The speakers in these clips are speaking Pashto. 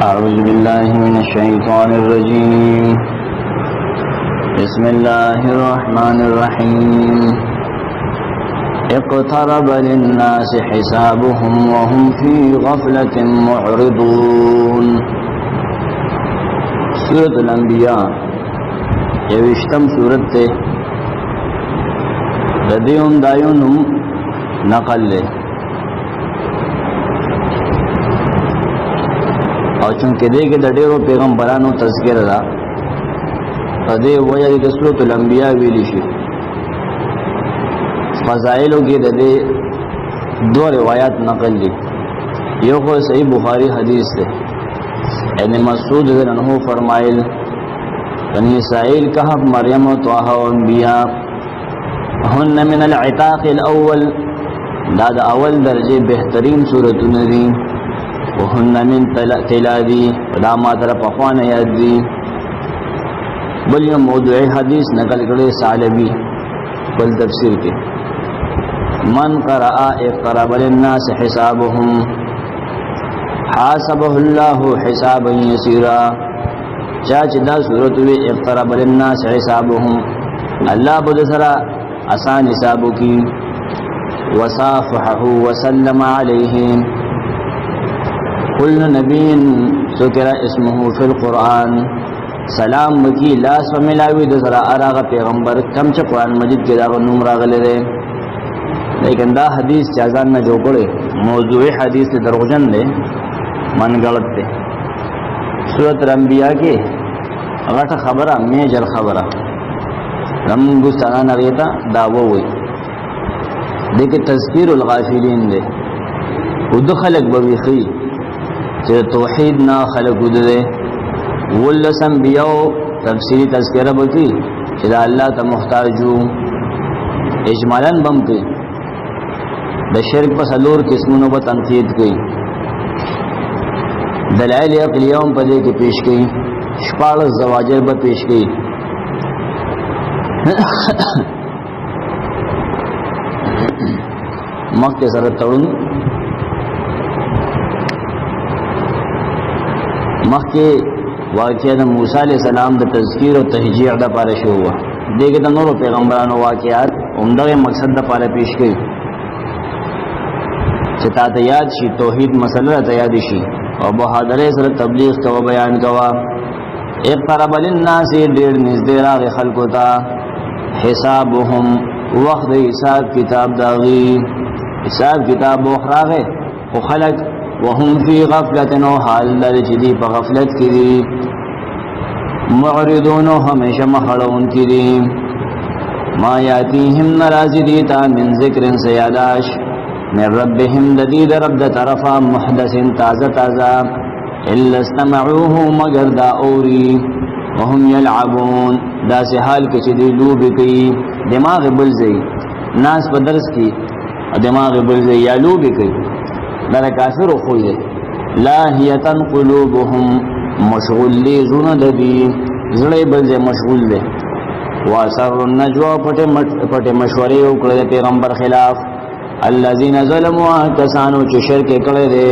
أعوذ بالله من الشيطان الرجيم بسم الله الرحمن الرحيم اقترب للناس حسابهم وهم في غفلة معرضون. سورة الانبیاء یوشتم سورت تے ددیون دایونم نقل لے او چونکہ دے کے ډیرو پیغمبرانو تذکر دا دې وجه د سورۃ الانبیاء ویلی شي. فضائلو کې د دې دو روایت نقل دي. یو خو صحیح بخاری حدیث ده، ابن مسعود رضی اللہ عنہ فرمایل بنی اسرائیل کہف مریم و طه و انبیاء هن من العتاق الاول، دا د اول درجه بهترین سورۃ دي. وهن من تلادی دا ما طرف اخوان یاد دی. بل یو موضوعی حدیث نقل کرے ثعلبی بل تفسیر کے من قرأ اقترب للناس حسابهم حاسبه الله حسابا یسیرا. چاچ دا صورت وی اقترب للناس حسابهم، اللہ بدسرا آسان حسابو کی. وصافحه وسلم علیہم، کل نبی ذکر اسمه فی القرآن، سلام مکی لاس و ملاوی دسرا اراغ پیغمبر کم چا قرآن مجید کے داغ نوم راغلے دے. لیکن دا حدیث چازان نہ جو کرے موضوعی حدیث دروغجن دے، من غلط دے. سورۃ الانبیاء کے غٹ خبرہ میجر خبرہ رمگستانہ نغیتا دعوی ہوئی دیکھ تذکیر الغافلین دے. خود خلق بویخی چه توحید نا خلق دے. ولس انبیاء تفسیری تذکرہ بکی چه دا اللہ تا محتاجو اجمالاً بم کی. دا شرک پس الور قسمونو با تنقید کی. دلائل اقلیون پا دے کے پیش کی. شپارس زواجر با پیش کی. مخ کے سر تڑن مخ کے واقعہ دا موسیٰ علیہ السلام دا تذکیر و تحجیع دا پارا شو ہوا. دیکھے دا نور پیغمبران و واقعات عمدہ مقصد دا پارا پیش کی چتا تیاد شی توحید مسئلہ تیادی شی اور بہادرے سر تبلیغ کا بیان کوا. اقترب للناس دیر نزدیر آغی خلقو تا حسابهم وقت حساب کتاب داغی حساب کتاب بخراغے و خلق وهم فی غفلت و حال در جدی پا غفلت کی دی. معرضون و ہمیشہ مخڑون کی دی. ما یاتیہم نرازی دیتا من ذکر سیاداش من ربهم ددید رب دا طرفا محدث تازہ تازہ الا استمعوه مگر دا اوری وهم یلعبون دا سے حال کچھ دی لوب کی دماغ بلزی ناس پا درس کی دماغ بلزی یا لوب کی در کافر خوی دے. لاہیتن قلوبهم مشغول لی زون دبی زڑی بلزے مشغول دے. واسر النجوہ پٹے مشوری اکڑے دے پیغمبر خلاف. الذین ظلموا کسانو چو شرک کڑے دے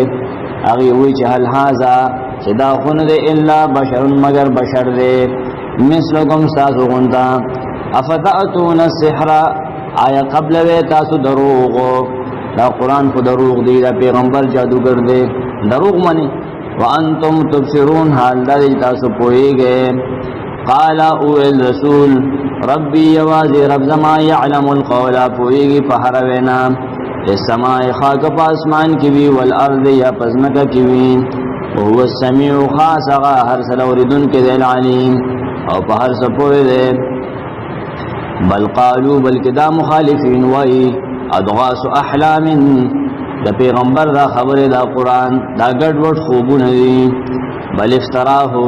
اگی ہوئی چھ حل حازا چدا خون دے الا بشر مگر بشر دے مثلکم ساسو غنتا. افتأتون السحر آیا قبل وے تاسو دروغو. دا قرآن کو دروغ دی، دا پیغمبر جادوگر دے دروغ منی. وانتم تبصرون حال دا تاسو پوئے گئے. قال اویل رسول ربی یوازی رب زما یعلم القول پوئے گی پہروینا السماء خاک پاسمان کی بھی والارض یا پزمکہ کی بھی. وهو السمیع خاص اغا ہر سلوردن کے دے العلیم او پہر سپوئے دے. بل قالو بلکہ دا مخالفین وائی ادغاس احلام دا پیغمبر دا خبر دا قرآن دا گڑ وٹ خوبو ندی. بل افتراہو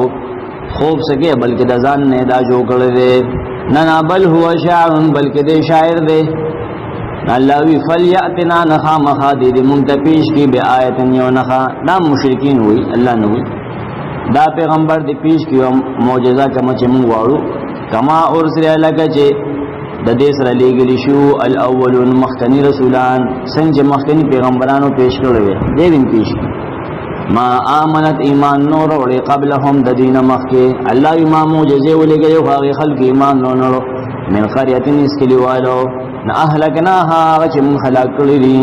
خوب سکے بلکہ دا زان نے دا جو کر دے. ننا بل ہوا شاعر بلکہ دے شاعر دے. اللہ وی فلیاتنا نخا مخا دی دی منتپیش کی بے آیتن یو نخا. دا مشرکین ہوئی اللہ نوی دا پیغمبر دی پیش کی موجزہ کمچے منگوارو کما ارسل لکا چے د دې سره لېږلي شو الاولون مخکنی رسولان څنګه مخکنی پیغمبرانو پیش کړل وي دې وین پیش ما آمنت ایمان نور وړي قبلهم د دین مخکې الله امام معجزه ولګي هغه خلق ایمان نور من قريه اسکلیوالو نه اهلکناها چې من خلق کړی دي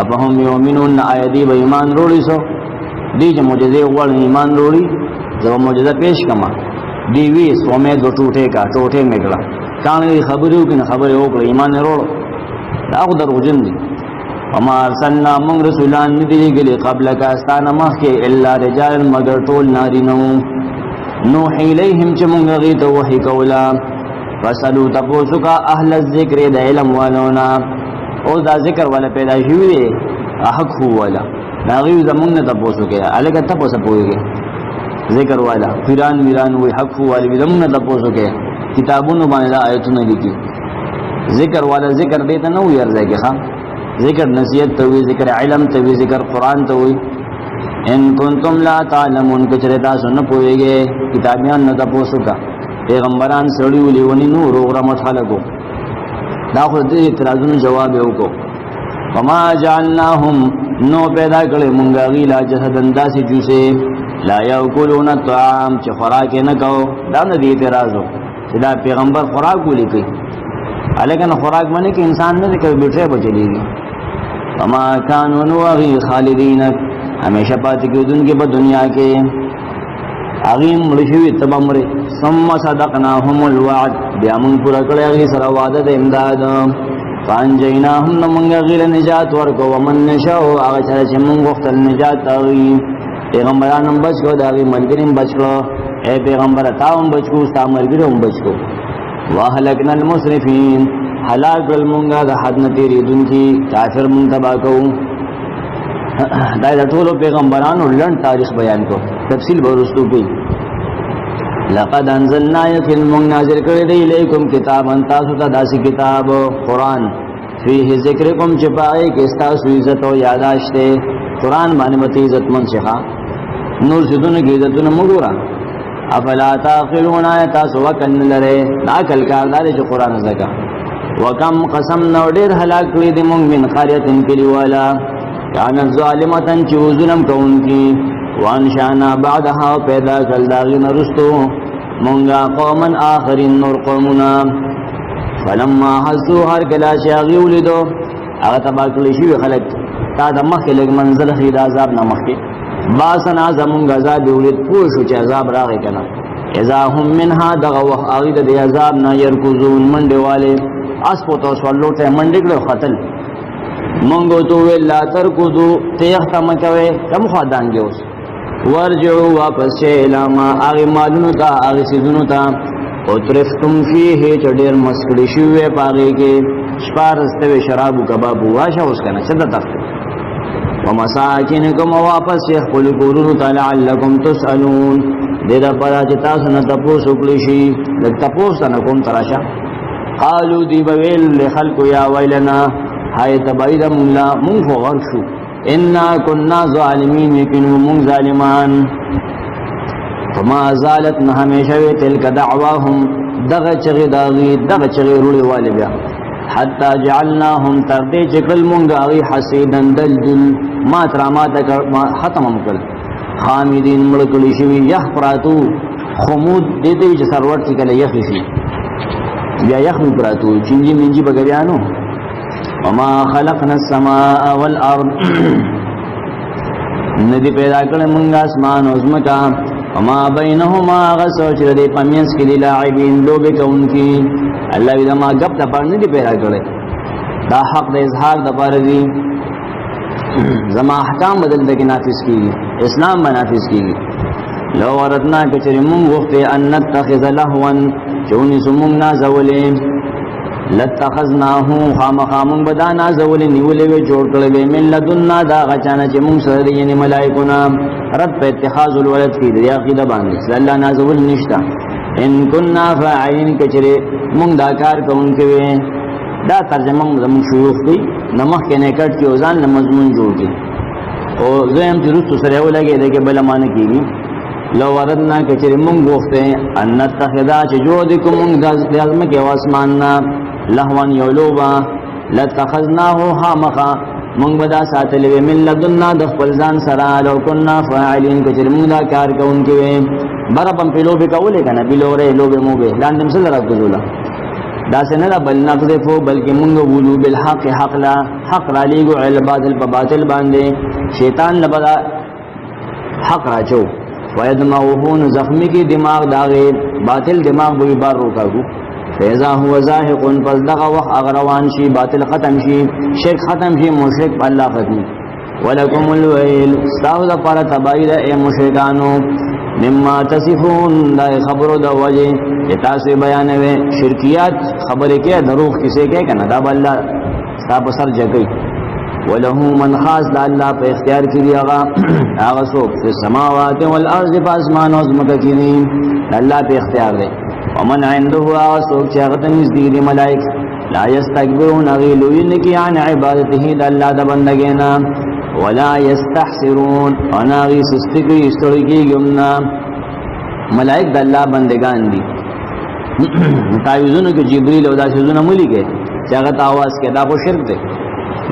افهم یؤمنون ایدی به ایمان وروړي سو دي چې معجزه وړ ایمان وروړي زو معجزه پیش کما دی وی سومه دو ټوټه کا ټوټه میګلا کانې خبرو کې خبره وکړه ایمان وروړ دا دروژن دي وما ارسلنا من رسولان ندی گلی قبل کا استانا مخی الا رجال مگر طول نارینو نوحی لیہم چه منگ غیت وحی کولا فسلو تپوسو کا اہل الذکر دا علم والونا او دا ذکر والا پیدا شوی دے احق ہو والا ناغیو زمونگ تپوسو کیا علکہ تپوسا پوئی گیا ذکر والا فیران میران ہوئی حق ہو والی زمونگ تپوسو کیا کتابونو بانے دا آیتون لکی ذکر والا ذکر دیتا نو یرزے کے خواہ ذکر نصیحت توی ذکر علم توی ذکر قرآن توی ان کنتم لا تعلمون کچرتا سن پوئے گے کتابیان نتا پوسو کا پیغمبران سڑی ولی ونی نور اغرمت خلقو دا خود دے اعتراضون جواب اوکو وما جعلناهم نو پیدا کرے منگا غیلا جسدن داسی جوسے لا یاکلون الطعام چه خوراک نکو دا ندی اعتراضو دا پیغمبر خوراکو لکی لیکن خوراک منے کہ انسان نے کبھی بیٹھے بچلی گی وما كانوا نوغی خالدین ہمیشہ پاتی کی دن کے بعد دنیا کے اغیم ملشوی تبامرے ثم صدقناهم الوعد بیامن پورا کڑے اغی سر وعدد امداد فانجیناهم نمانگ غیر نجات ورکو ومن نشاو آغا چرا چه منگ وقت النجات اغی پیغمبرانم بچ کو دا اغی ملگرم بچ کو اے پیغمبر تاهم بچ کو ستا ملگرم بچ کو واہلکنا المصرفین حلاک المنگا دا حد نتیری دن کی کافر منتباکو دا طولو پیغمبرانو لن تاریخ بیان کو تفصیل برستو کی لقد انزلنا یقین منگ نازل کردی لیکم کتاب انتاسو تا داسی کتاب قرآن فیہ ذکرکم چپائے کستاسو عزت و یاداشتے قرآن مانمتی عزت من شخا نور سدون کی عزتون مگورا افلا تاخلون آیتا سوکن لرے ناکل کارداری چو قرآن زکا وکم قسم نو دیر حلاک کری دی مونگ من قریتن کلی والا کانت ظالمتن چو ظلم کون کی وانشانا بعدها پیدا کل داغین رستو مونگا قومن آخرین نور قومنا فلما حسو ہر کلا شاغی ولیدو اغتا باکلی شوی خلق تا دا مخی لگ منزل خید عذاب نمخی باسن آزمونگ عذاب ولید پوشو چه عذاب راغی کنا اذا هم منها دغوخ آغید دی عذاب نا یرکوزون منڈی والے اسپو تو سوالو تے منڈی کلو خطل منگو تو لا ترکوزو تیختا مکوے کم خوادانگی اس ورجعو واپس چه الاما آغی مالونو تا آغی سیزونو تا اترفتم فیه چڑیر مسکڑی شوے پاگی کے شپارستوی شرابو کبابو واشا اس کنا چدہ تخت ومساکنکم واپس یخپل کورونو تا لعلکم تسألون دیدہ پدا چتا سنا تپوس اکلیشی لگ تپوس تنکم تراشا قالو دی بویل لخلقو یا ویلنا ہائی تباید منلا منفو غرشو انا کننا ظالمین یکنو من ظالمان فما زالت نحمیشوی تلک دعواهم دغ چغی داغی دغ چغی روڑی والی بیا حتی جعلناهم تردی چکل منگ آغی حسیدن دلدل ما تراماتا ختم مکل خامدین ملکلی شوی یخ پراتو خمود دیتے وی چه سرورت کی کل یخی سی بیا یخمی پراتو چنجی منجی بگریانو وما خلقنا السماء والارض ندی پیدا کرے منگا اسمان عظمکا وما بینہما غسوچ ردی پمینس کی لاعبین لوبے کون کی اللہ وی دما گپ تا پر ندی پیدا کرے دا حق دا اظہار دا پر دی زما احکام بدل دکی نافذ کی گی اسلام بنافذ کی گی لو وردنا کچری منگ وقت ان نتخذ لہوان چونی سمونگ نازولی لتخذناہو خامخامونگ بدا نازولی نیولی وی جوڑ کرلوی من لدننا دا غچانا چی مونگ سردی یعنی ملائکونا رد پہ اتخاذ الولد کی دی عقیدہ باندی اللہ نازول نشتا ان کننا فاعلین کچری مونگ دا کار کون کوئے دا ترجمہ زمون شیوخ کی نمخ کے نیکٹ کی اوزان نمضمون جوڑ کی اور زویم تی رستو سریعو لگے دے کے بلا مانا کی گی لو وردنا کچری مونگ گوختے ان نتخذا چی جوڑ دیکو مونگ دازمک واسماننا لہوان یولوبا لتخذناہو خامخا مونږ بدا ساتلې من لدنا د خپل ځان سره لو كنا فاعلين کچر مونږ دا کار کوونکې وې برابم په لوبه کولې کنه بلوره لوبه مو به لاندې مسل راکوزولا دا څنګه بل نقذفو بلکې مونږ ولو بالحق حق لا حق را لېګو عل باطل په باطل باندې شیطان لبدا حق راچو ويدمعون زخمی کی دماغ داغه باطل دماغ به بار روکاګو فیضا هو زاهق پس دغه وخت اغروان شي باطل ختم شي شرک ختم شي مشرک الله ختم ولکم الویل استاو د پر تباید ای مشرکانو مما تصفون دا خبرو د وجه تاسو بیانوي شرکیات خبره کې دروغ کیسه کې کنه دا بل تاسو سر جګی وله من خاص د الله په اختیار کې دی هغه څوک چې سماوات او الارض پاسمان او زمکه کې دي الله په اختیار دی ومن عنده هغه څوک چې هغه ته نږدې دي ملائک لا یستكبرون غیلوین کی عن عبادته د الله د بندګینا ولا یستحسرون انا غی سستګي استړيږي ګمنا ملائک د الله بندگان دي تعوذونو کې جبرئیل او داسونه مولي کې چې هغه आवाज کې دا کو شرک دی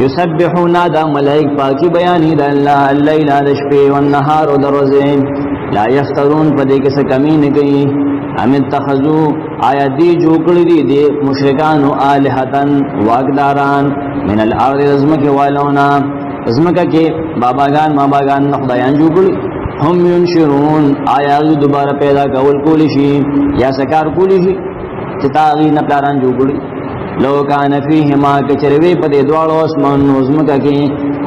یسبحون دا ملائک پاکی بیانی دا اللہ اللیل دا شپے والنهار و درزین لا یفترون پا دے کسا کمی نگئی ام اتخذو آیا دی جوکڑی دی مشرکان و آلہتن واقداران من الارض ازمک والونا ازمکا کے باباگان ماباگان نخدایان جوکڑی هم ینشرون آیا غی دوبارہ پیدا کول کولی شی یا سکار کولی شی چتاغی نپلاران جوکڑی لو کان فیهما کچروی پا دی دوالو اسمان نوزمکا کی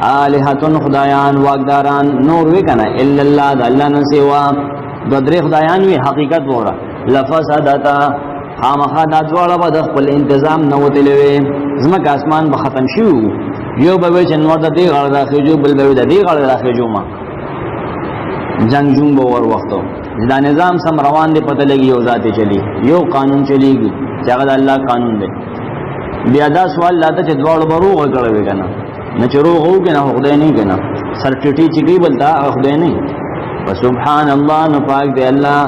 آلہتن خدایان واقداران نور وی کنا الا اللہ دا اللہ نسیوا دو دری خدایان وی حقیقت بورا لفسدتا خامخا دا دوالا با دا خپل انتظام نوتلوی زمکا اسمان با ختم شیو یو بوی چنور دا دی غړ راخیجو بل بوی دا دی غړ راخیجو ما جنگ جون بور وقتو دا نظام سم روان دی پتہ لگی یو ذاتی چلی یو قانون چلی گی چاگه دا اللہ قانون دی بیا دا سوال لاته چې دواړو بروغ کړو کنه نه چې روغ وو کنه خدای نه کنه سرټټی چې کی بلدا خدای نه وسبحان الله نو پاک دی الله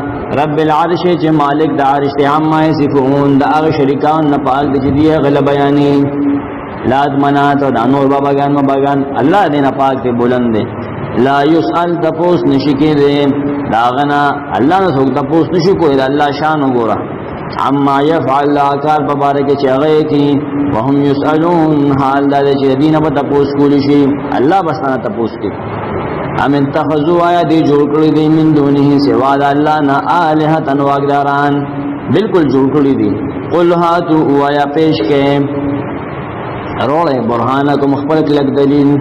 رب العرش چې مالک د عرش ته عامه صفون د هغه شریکان نه پاک دی چې دی غل بیانې لاد منات او د نور باباګان الله دې نه پاک دی بلند دی لا يسأل تپوس نشی کې دی داغنا الله نه څوک تپوس نشي کوی الله شان وګوره عما يفعل کار مبارک چغه کی وهم يسالون حال د دینه په تپوس کولی شي الله بس نه تپوس کی ام اتخذوا آیا دی جوړ کړی دی من دونه سوا د الله نه الہتن واقداران بالکل جوړ کړی دی قل هاتوا آیا پیش کې روړه برهانکم خپل کلک دلیل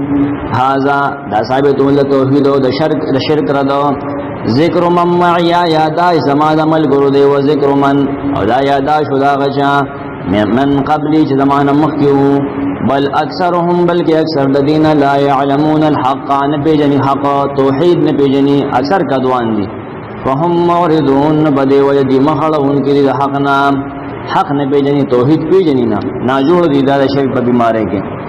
هاذا دا ثابت ول توحید او د شرک ردو ذکر من معیا یادا زمان عمل ګرو دی و ذکر من او دا یادا شو دا غچا من قبلی چې زمان مخکیو بل اکثرهم بلکې اکثر الذين لا يعلمون الحق ان بجني حق توحید نه بجني اکثر کدوان دي فهم موردون بده ويدي مخلون کې د حق نام حق نه بجني توحید بجني نه جوړ دي دا شرک په بیماره کې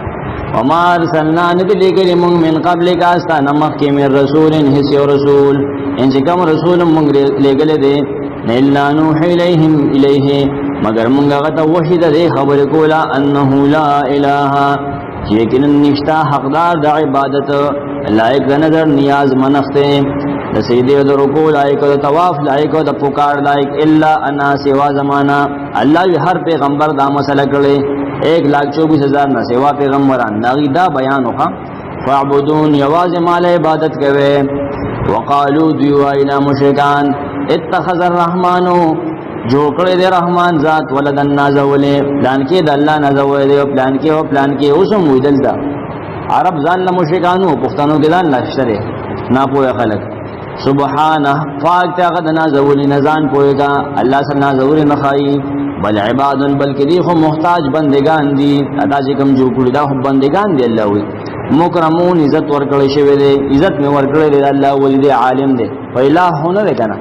وما ارسلنا نبی کریم من قبل کا استان مخ کې من رسول هیڅ رسول ان چې کوم رسول مونږ لګل دي الا نوح الیہم الیہ مگر مونږ غته وحی ده خبر کولا انه لا اله یقینا نشتا حقدار د عبادت لایق نظر نیاز منفته د سجدے د رکوع لایق د طواف لایق د پکار لایق الا انا سوا زمانہ الله هر پیغمبر دا مسله کړي 1,24,000 نه سوا پیغمبران داغي دا بیان وکړه فاعبدون یواز مال عبادت کوي وقالو دیو اینا مشرکان اتخذ الرحمن جو کړه دې رحمان ذات ولدن نازولې پلان کې د الله نازولې او پلان کې اوسم ویدل دا عرب ځان له مشرکانو پښتنو کې ځان لښتره نه پوهه خلک سبحانه پاک ته غد نازولې نزان پوهېګا الله سره نازولې مخای بل عباد بلکې دی خو محتاج بندگان دي ادا چې کوم جو کړی دا خو بندگان دي الله وي مکرمون عزت ورکړی شوی دی عزت می ورکړی دی الله ولی دی عالم دی په الہ هونه دی کنه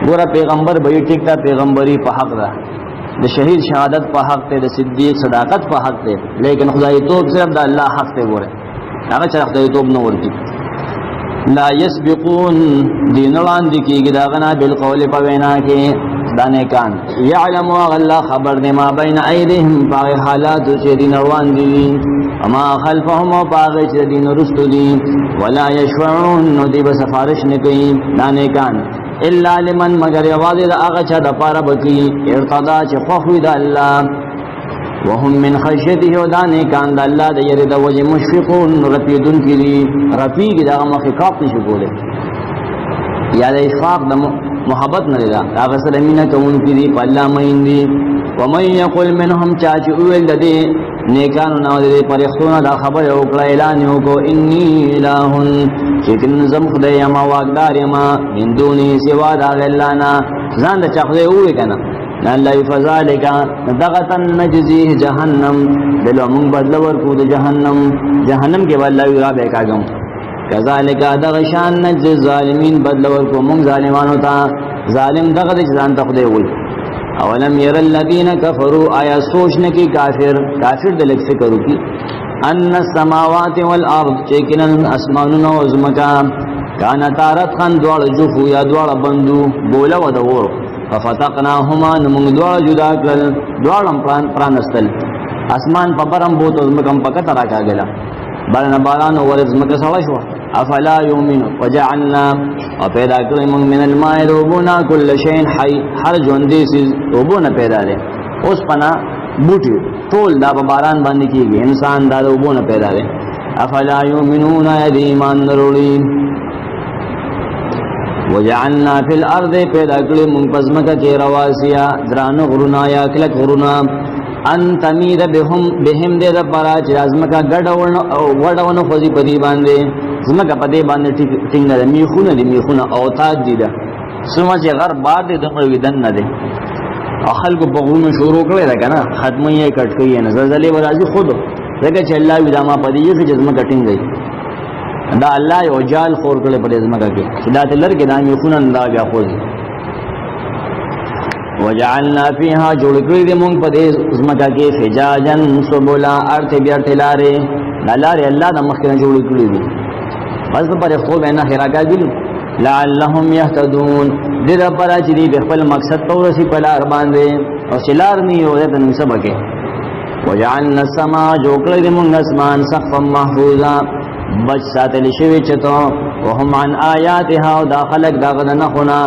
ګوره پیغمبر به ټیک تا پیغمبري په حق ده د شهید شهادت په حق ته د صدیق صداقت په حق ته لیکن خدای توب صرف د الله حق ته ګوره هغه چې خدای توب نه ورکی لا يسبقون دین وړاندې کیږي دا غنا بالقول په وینا کې دانه کان يعلم الله خبر دې ما بین ايديهم په حالات چې دین روان دي اما خلفهم او پاغه چې دین رستو دي ولا يشفعون نو دی به سفارش نه کوي دانیکان الا لمن مگر یواز د هغه چا د پاره بکی ارتضا چې خوښ د الله وهم من خشيته ودانیکان د الله د یری د وجه مشفقون رپیدون کی دي رپیږي د مخ کاپ نشي کوله یا د اشفاق د محبت نه دا هغه سره مینا کوون کی دي په الله مین دي ومن يقول منهم چاچ اول د دې نیکانو نو دې پرختونه دا خبر او کړه اعلان یو کو انی الہ چې تن زم خدای ما واغدار ما من دوني سوا دا غلانا ځان د چخله وې کنه الله فذلک دغتن نجزیه جهنم بلو من بدل ورکو د جهنم کې والله را به کاګم کذالک دغشان نجز ظالمین بدل ورکو من ظالمانو ته ظالم دغه ځان ته خدای وې اولم ير الذين كفروا آیا سوچ نه کی کافر د لک فکر کی ان السماوات والارض چیکنن اسمانونو او زمکا کان تارت خان دوړ جوفو یا دوړ بندو بوله و د ور ففتقناهما نمون دوړ جدا کړل دوړم پرانستل اسمان په پرم بوت زمکم پک ترا کاګلا بارنا باران اور زمکا سوا شو افلا یؤمن وجعلنا پیدا کړل موږ من الماء ربنا كل شيء حي هر ژوندې سیز ربنا پیدا ده اوس پنا بوټي ټول دا باران باندې کیږي انسان دا ربنا پیدا ده افلا یؤمنون ایمان ضروري وجعلنا فی الارض پیدا کړل موږ پزمکه کې رواسیا درانه غرونا یا کلک غرونا ان تمید بهم دې د پرا چې ازمکه ګډونه فوزي پدی باندې زمکه پدی باندې ټینګ نه میخونه او تاج دي دا سمه چې غر بار دې دغه ویدن نه دي اخل کو بغونه شروع کړل دا کنه ختمه یې کټ کوي نه زلزلې ورازي خود دغه چې الله ودا ما پدی یې چې زمکه ټینګ دی دا الله یو جال خور کړل په زمکه کې چې دا تلر کې دا میخونه دا بیا خوځي وجعلنا فيها جوړ کړی دې مونږ په دې زمکه کې فجاجن سبلا ارث بیا تلاره دلاره الله د مخکنه جوړ کړی دي بس پر خو به نه هراګا دي لعلهم يهتدون دې لپاره چې دې خپل مقصد ته ورسي په لار باندې او شلار نه یو د نسبکه وجعلنا السماء جوړ کړی دې مونږ اسمان سقفا محفوظا بچ ساتل شوی چته وهم عن آیاتها او داخلك داغه نه خونه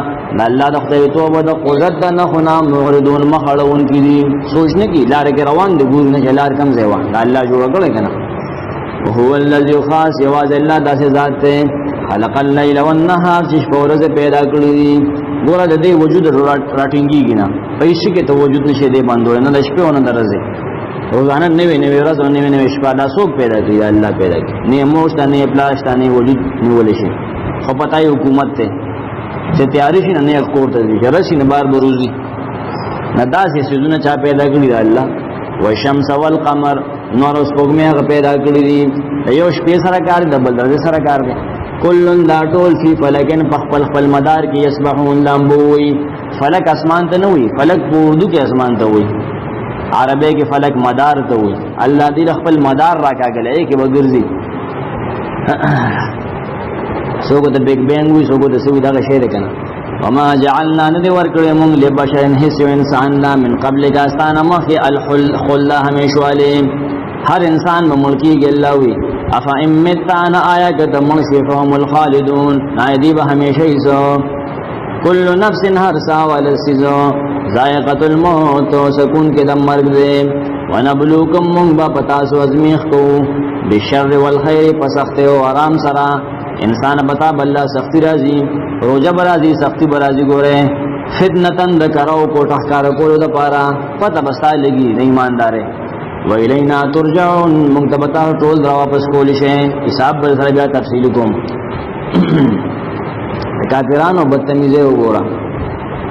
الله د خدای توبه د قدرت نه خونه موردون مخړون کی دي سوچنه کی لار کې روان دي ګور نه جلار کم زیوا الله جوړ کړی کنه هو الذي خاص یواز الله داسې ذات ته خلق الليل والنهار چې فورز پیدا کړی دي ګور د دې وجود راټینګیږي نه پیسې کې ته وجود نشه دی باندې نه د شپې ونه درځي روزانه نوې ورځ او نوې شپه دا څوک پیدا کوي الله پیدا کوي نه موشت نه پلاش نه وجود نیول شي خو پتاي حکومت ته چې تیاری شي نه کوړ ته دي راشي نه بار بروزي نه داسې سيزونه چا پیدا کړی الله والشمس والقمر نور اوس کومه پیدا کړی دي یو شپې سره کار د بل ورځ سره کار دی کلن دا ټول فی فلکن خپل مدار کې یسبحون لامبوي فلک اسمان ته نه وي فلک په اردو کې اسمان ته وي عربی کې فلک مدار ته وي الله دې خپل مدار راکاګلې کې وګرځي سوګو ته بیگ بینګ وي سوګو ته سوي دا شی ده کنه وما جعلنا ندی ورکړې مونږ له بشرن هیڅ انسان لا من قبل کاستانه مخي الخل همیشواله هر انسان به ملکی ګلوي افا امتان آیا کته منصفهم الخالدون نایدی به همیشه ایسو کل نفس هر سا ولسزو ذائقه الموت سکون کې د مرګ دې ونبلوکم من با پتاسو ازمیخ کو بالشر والخير پسخت او آرام سرا انسان بتا بل سختی راځي روزه برازي سختی برازي ګوره فتنتن د کراو کو ټحکار کولو د پاره پته بستا لګي نه ایماندارې ویلینا ترجعون منتبتا ټول را واپس کول شي حساب بل سره بیا تفصیل کوم کافرانو بدتمیزه وګوره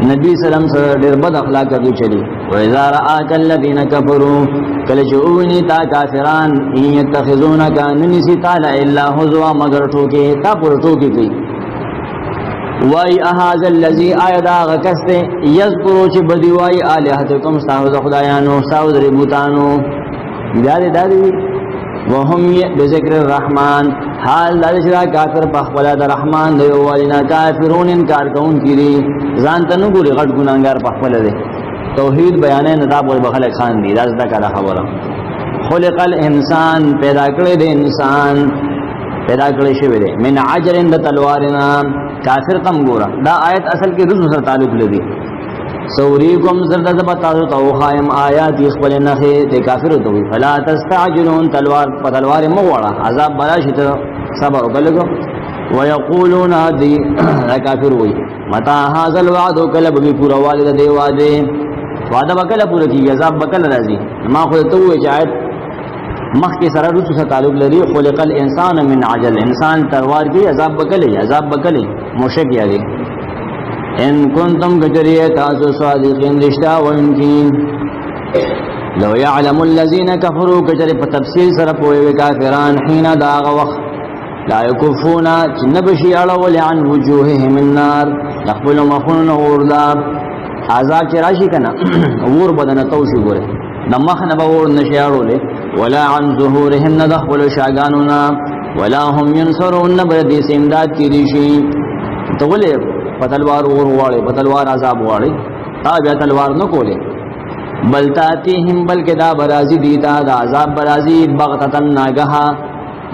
نبی سلام سره ډېر بد اخلاق کوي چلی و اذا راك الذين كفروا کله جوونی تا کافران یتخذونک انسی تعالی الا هزوا مگر ټوکی تا پر ټوکی کوي وای اهذ الذي ايدا غکست یذکروا چې بدی وای الہتکم ساو خدایانو ساو ربوتانو دادی وهم بذکر الرحمن حال دالشرا کافر پخپلا د رحمان دی والینا کافرون انکار کون کیری ځان ته نو ګوري غټ ګناګار پخپلا دی توحید بیانې نه دا بول بخله خان دی راز دا کړه خبره خلق الانسان پیدا کړی دی انسان پیدا کړی شوی دی من عجل د تلوارنا کافر کم ګورا دا آیت اصل کې رسو سره تعلق لري سوریکم زرد زبتازو تو خائم آیات خپل نخه ته کافر ته وی فلا تستعجلون تلوار پتلوار موړه عذاب براشت صبر وکړو ويقولون دي کافر وی متا هاذا الوعد کله به پورا والد دی وعده وکړه پورا کی عذاب وکړه راځي ما خو ته وی چې مخ کې سره رسو سره تعلق لري خلق الانسان من عجل انسان تلوار کی عذاب وکړي مشک یادي ان کنتم کجریه تاسو صادقین رشتہ وانکین لو يعلم الذين كفروا کجری په تفصیل سره پوهه کافران حين داغ وقت لا يكفون جنبشي على عن وجوههم النار يقبل مخون وردا عذاب چراشی کنا ور بدن توشی ګوره دمخ نه ور نشیاړو ولا عن ظهورهم ندخل شاغاننا ولا هم ينصرون بردي امداد کی دي شي تولې پتلوار اور واړي پتلوار عذاب واړي تا بیا تلوار نه کوله بلتاتهم بلکې دا برازي دیتا دا عذاب برازي بغتتن ناګه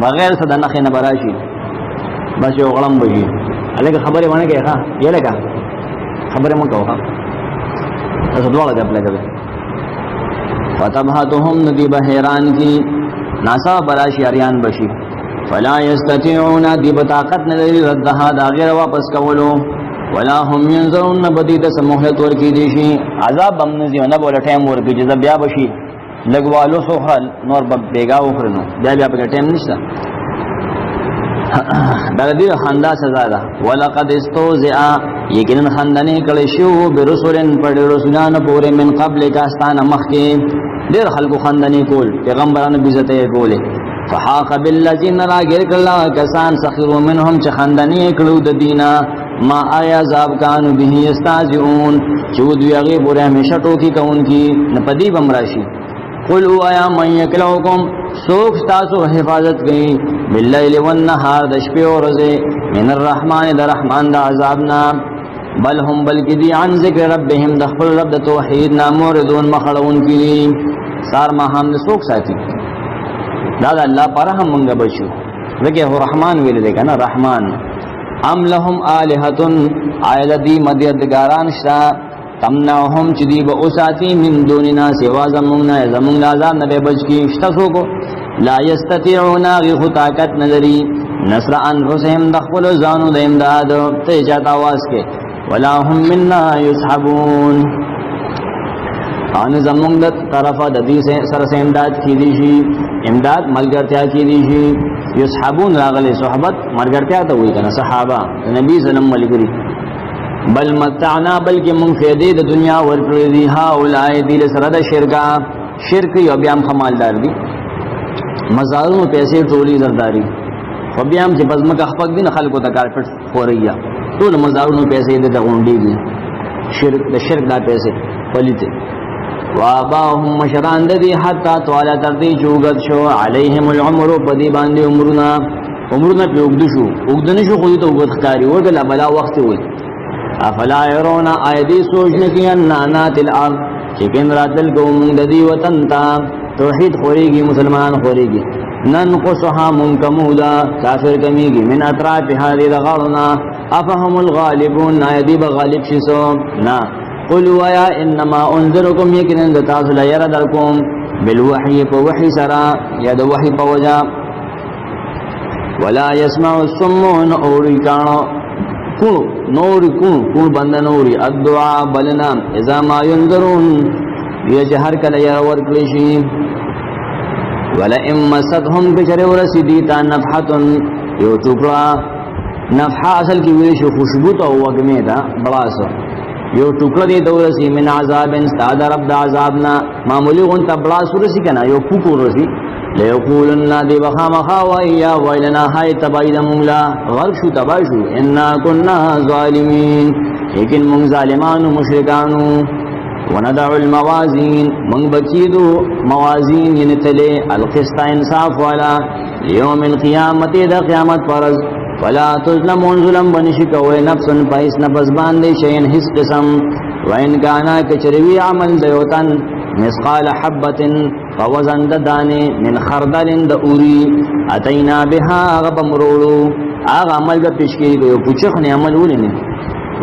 بغیر صدنه نه براشي بس یو غلم بږي الګ خبره ونه کې ها یې لګا خبره مو کوه تاسو دواړه د خپل کوي فتبهتهم ندی بهران کی ناسا براشي اریان بشي فلا يستطيعون دی بطاقت نلری ردها دا غیر واپس کولو ولا هم ينظرون بدید سموحیت ورکی دیشی عذاب بمنزی و نبولا ٹیم ورکی جزا بیا بشی لگوالو سوخل نور بیگا اخرنو بیا پکر ٹیم نشتا بلدی خندا سزا دا ولقد استوزعا یکنن خندنی کلشو برسولن پر رسولان پورے من قبل کاستان مخی دیر خلقو خندنی کول پیغمبران بیزتے کولے فحاق بالذین راگیر کلا کسان سخروا منهم چه خندنی کلو د دینا ما آیا عذاب کانو به استازعون چود یغی پورے ہمیشہ ٹوکی کون کی نپدی بمراشی قل آیا من یکلوکم سوک ستاسو حفاظت گئی باللیل والنهار دشپی و رزے من الرحمن در رحمان دا عذابنا بل هم بلکی دی عن ذکر ربهم دخل رب دا توحید ناموردون مخلون کی دی سار ما ہم سوک ساتی دادا اللہ پارا ہم منگا بچو وکہ ہو رحمان ویلے دیکھا نا رحمان ام لهم آلہتن آیل دی مدیدگاران شتا تمنعهم چدی با اساتی من دوننا سوا زموننا زمون لازام نبی بچ کی شتا سوکو لا یستطیعونا غیخو طاقت نظری نصر انفسهم دخل زانو دا امداد تیجات آواز کے ولا هم مننا یسحبون آن زمون دا طرفا دا دی سر سے امداد کی دیشی امداد ملگرتیا کی دیشی یسحبون راغل صحبت مرگرتیا تا ہوئی کنا صحابہ نبی ظلم ملگری بل متعنا بلکہ منفیدی دا دنیا ورکردی هاولائی دیل سرد شرکا شرک یو بیام خمالدار دی مزارون پیسے ٹولی زرداری و بیام چی بزمک اخفق دی نخلقو تا کارپٹ خوریا طول مزارون پیسے دی تا غنڈی دی شرک دا پیسے پلیتے وآباهم مشران دی حتی توالا تردی چوگت شو علیہم العمرو پدی باندی عمرنا پی اگدشو اگدنشو خودی تا اگد خکاری ورگل بلا وقت ہوئی افلا یرونا آیدی سوچنکی انانات الارض چکن راتل کو منددی وطن تا توحید خوریگی مسلمان خوریگی ننقصها منکمودا کافر کمیگی من اطراف حالی لغارنا افهم الغالبون آیدی بغالب شسو نا قلوا یا انما انذرکم یکن اندتاز لیردرکم بالوحی پا وحی سرا یا دا وحی پا وجا ولا يسمع السمون اوری کانو نوری کون بند نوری الدعا بلنا اذا ما ينذرون یہ جہر کل یرور کلیشی ولا امستهم بشر ورسیدیتا نفحتن یو ٹکڑا نفحہ اصل کی ویشو خوشبوت او وگمیتا بلاسو یو ٹکڑا دی دورسی من عذاب استاد رب دا عذابنا معمولی غنتا بلاسو رسی کنا یو پوکو رسی لیقولن دی بخام خوایا ویلنا ہائی تباید مملا غرق شو تباشو انا کننا ظالمین لیکن من ظالمان و مشرکانو وندعو الموازین من بچیدو موازین ینتلے القسط انصاف والا یوم القیامت دا قیامت فرض ولا تظلمون ظلم بنشکوے نفس پایس نفس باندے شین حس قسم وین کانا کچروی عمل دیوتن مثقال حبة فوزن دانه من خردل د اوری اتینا بها غبمرولو آغا عمل با پیشکی کو پوچخ نے عمل ولنی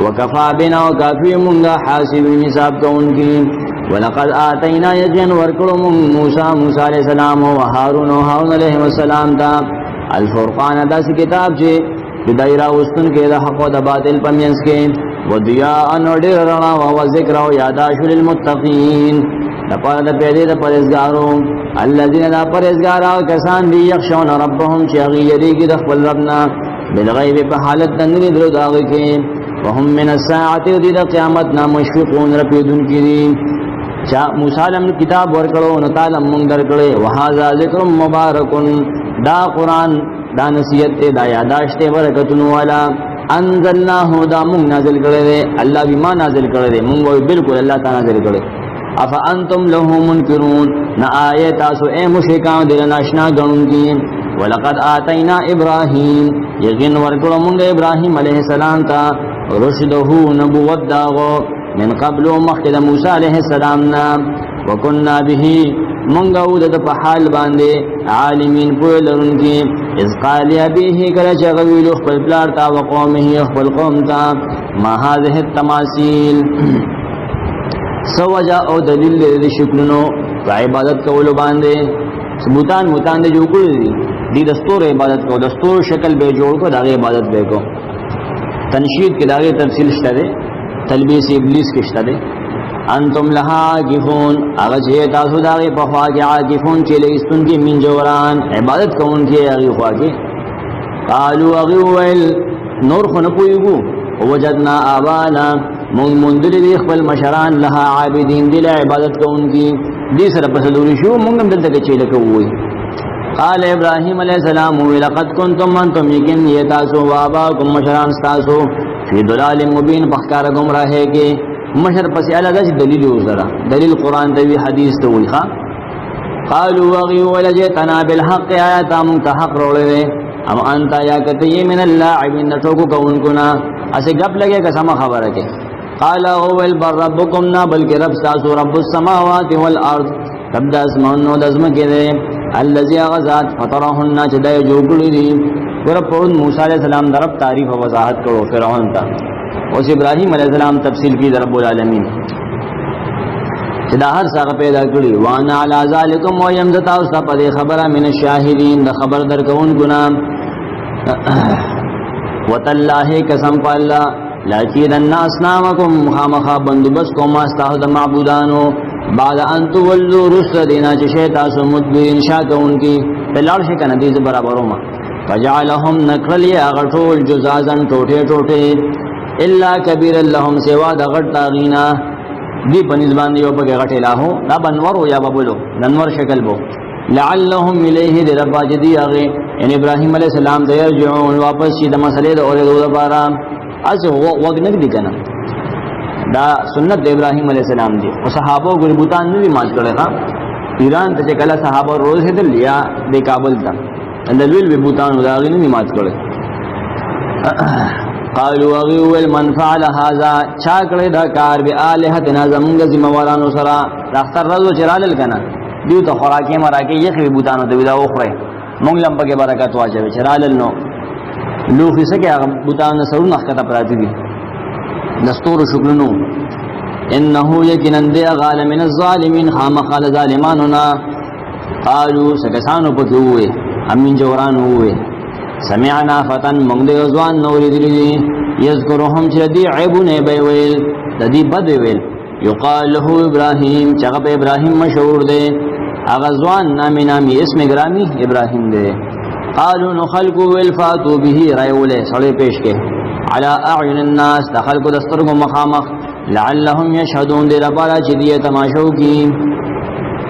وکفا بنا وکافی منگا حاسبین حساب کون کی ولقد آتینا یجن ورکلو موسیٰ علیہ السلام و هارون علیہ السلام تا الفرقان دا سی کتاب چے دائرہ وستن کے دا حق و دا باطل پمینس کے و دیاءن و دیر رنا و ذکر و یاداشو للمتقین دا پر دا پیدے دا پرزگارو اللذین دا پرزگارا کسان دی یخشون ربهم چاگی یدی کی دخل ربنا بالغیب پا حالت دنگی درو داغی کے وهم من الساعت دی دا قیامتنا مشفقون رپیدن کی دی موسیٰ علیہ کتاب ورکڑو نتالم منگر کڑے وحازا ذکر مبارکن دا قرآن دا نصیحت دا یاداشت برکتن والا انزلناہو دا منگ نازل کرے دے اللہ بھی ما نازل کرے دے منگ وی بالکل اللہ تا نازل کرے افا انتم لہو منکرون نا آیے تاسو اے مشرکان دل ناشنا گنن کی ولقد آتینا ابراہیم یقین ورکڑو منگ ابراہیم علیہ السلام تا رشدہو نبوت داغو من قبل مخد موسیٰ علیہ السلام نام وکننا به منگو دا پحال باندے عالمین پویلرن کی از قالی ابیه کلچ غویل اخبر پلارتا وقومه اخبر قومتا ما هذه التماثیل سوجا او دلیل دی شکلنو کا عبادت کولو باندے بوتان دے جو کل دی دستور عبادت کو دستور شکل بے جوڑ کو داغی عبادت بے کو تنشید کے داغی تفصیل شتا دے تلبیس ابلیس کشتا دے انتم لها عاکفون اغا چھے تاسو داغی پخوا کے عاکفون چلے استن کی من جوران عبادت کون کے اغی خواہ کے قالو اغی ویل نور خنپویگو وجدنا آبانا مندل دی اخبر مشران لها عابدین دل عبادت کون کی دی سر پسدوری شو منگم دلتا کے چلے کوئی قال ابراہیم علیہ السلام لقد کنتم انتم یکن یہ تاسو واباکم مشران ستاسو فی دلال مبین بخکار گمراہے کے مشر پسی علا دلیل وزرا دلیل قرآن توی حدیث توی خوا قالوا وغی ولجتنا بالحق آیاتا منتحق روڑے ام انتا یا کتی من اللاعبین نٹوکو کونکنا اسے گپ لگے کسم خبر کے قال اول بر ربکم نا بلکہ رب ساسو رب السماوات والارض رب دا اسمانو دزم کے دے اللذی اغزات فطرہن چدائے جو گلی دی ورب پرد موسیٰ علیہ السلام درب تعریف و وضاحت کرو فرعون تا اس ابراہیم علیہ السلام تفصیل کی رب العالمین چدا ہر ساق پیدا کری وانا علی ذالکم و یمزتا استا پدے خبرہ من الشاہدین دا خبر در کون گنام وتاللہ قسم پا اللہ لاچیدن اسنامکم خامخا بندوبست کو ماستاہ دا معبودانو بعد ان تولو رسل دینا چشیتاسو مدبرین شاکا ان کی پلار شکا ندیز برابرو ما فجعلهم نکرلی اغٹول جزازن ٹوٹے ٹوٹے الا کبیر اللہم سوا دا غٹ تاغینا دی پنزبان دیو پا غٹ الہو نا بنورو یا ببولو ننور شکل بو لعلهم الیہ دی ربا جدی آغی ان ابراہیم علیہ السلام دا یرجعون واپس چی دا مسئلے دا اولی دو دا پارا از وگنک دی کنا دا سنت دا ابراہیم علیہ السلام دی و صحابو گربوتان نوی مات کرے خواہ ایران تا چکلا صحابو روز ہے دل یا دے کابل تا اندلویل بی بوتان دا آغی نوی مات کرے قالوا اغیوال من فعل هذا چاکڑے دا کار بی آلہتنا زمونگا زموارانو سرا راختر رضو چرالل کنا دیو تا خوراکی مراکی یخی بی بوتانو دا بیدا اخرے مونگ لمپا کے برکت واجب چرالل نو لوخی سکے بوتانو سرون اخکتا پراتی دی دستور شکلنو انہو یکنن دے غال من الظالمین خام خال ظالمانونا قالوا سکسانو پکیوئے امین جورانو ہوئے سمعنا فتن مغد غزوان نوری دلی یذکرهم چردی عیبون بیویل ددی بد ویل یقال له ابراہیم چغب ابراہیم مشہور دے اغزوان نامی نامی اسم گرامی ابراہیم دے قالوا نخلقو والفاتو به رائولے صلی پیش کے علی اعین الناس دخلقو دسترگو مخامخ لعلهم یشہدون دے ربارا چدی تماشو کی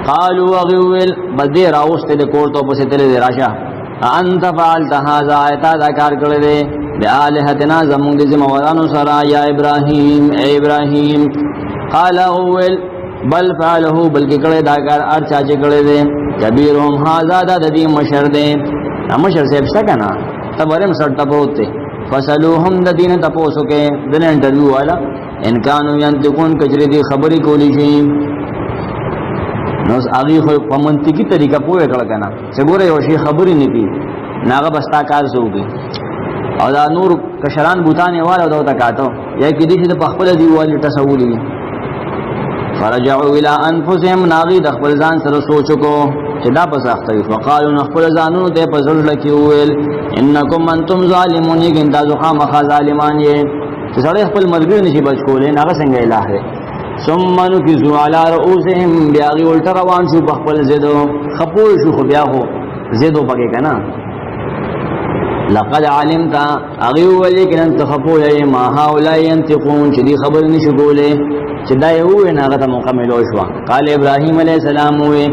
قالوا اغیویل بدے راوست دے کورتو پسی تلے دے راشا انت فعلت هذا آیتا دا کار کردے بی آلہتنا زمون دی زموارانو سرا یا ابراہیم اے ابراہیم قال اول بل فعلہو بلکی کردے دا کار ارچاچے کردے کبیرهم هذا دا دی مشر دے مشر سے افشتا کنا تب ورم سر تپوتے فسلوهم دا دین تپوسو کے دن انٹرویو والا انکانو ینتقون کچری دی خبری کولی شیم نو هغه خو په منطقي طریقه پوهه کړه کنه چې ګوره یو شی خبرې نه دي ناغه بستا کار زوږي او دا نور کشران بوتانه والا دا تا کاټو یا کې دې چې په خپل دیوال تصوري فرجعوا الى انفسهم ناغي د خپل ځان سره سوچ کو چې دا پس اختری وقالوا خپل ځانونو ته په ځل لکه ویل انکم انتم ظالمون یګن تاسو خامخ ظالمان یې چې سړی خپل مرګ نشي بچ کولای ناغه څنګه الہ دی ثم نكذوا على رؤوسهم بیاغي ولټ روان شو په خپل زیدو خپول شو خو بیا هو زیدو پکې کنه لقد علمت اغي ولكن انت خپول ما هؤلاء ينتقون چې دي خبر نشو کولای چې دا یو نه هغه مکمل شو قال ابراهيم عليه السلام وي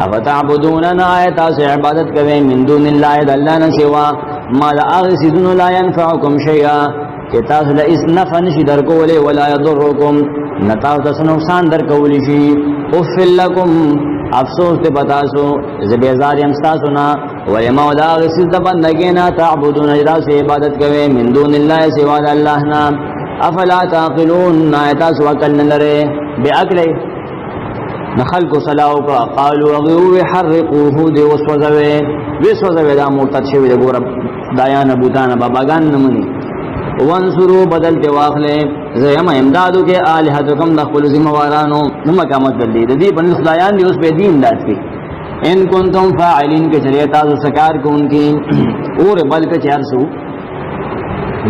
افتعبدون آیات عبادت کوي من دون الله الله نه سوا ما لا اغسدون لا ينفعكم شيئا کہ تاسو له اس نفع نشي درکولې ولا يضركم نتاو تاسو نقصان درکولې شي اوفل لكم افسوس ته پتاسو زبیزار یم تاسو نه ويما ولا غسد بندګینا تعبدون اجراس عبادت کوي من دون الله سوا الله نه افلا تعقلون نایتا سوا کل لره بعقل نخل کو صلاو کا قالوا اغو حرقوه دی وسوځوي دا مرتد شوی د ګور دایان ابوتان باباګان نمونی وانصروا بدل دی واخله زیم امدادو کې الہاتکم دخل ذمہوارانو نو مقامت دلی دی بن خدایان دی اوس به دی امداد کی ان کنتم فاعلین کے شریعت از سکار کو ان کی اور بلک 400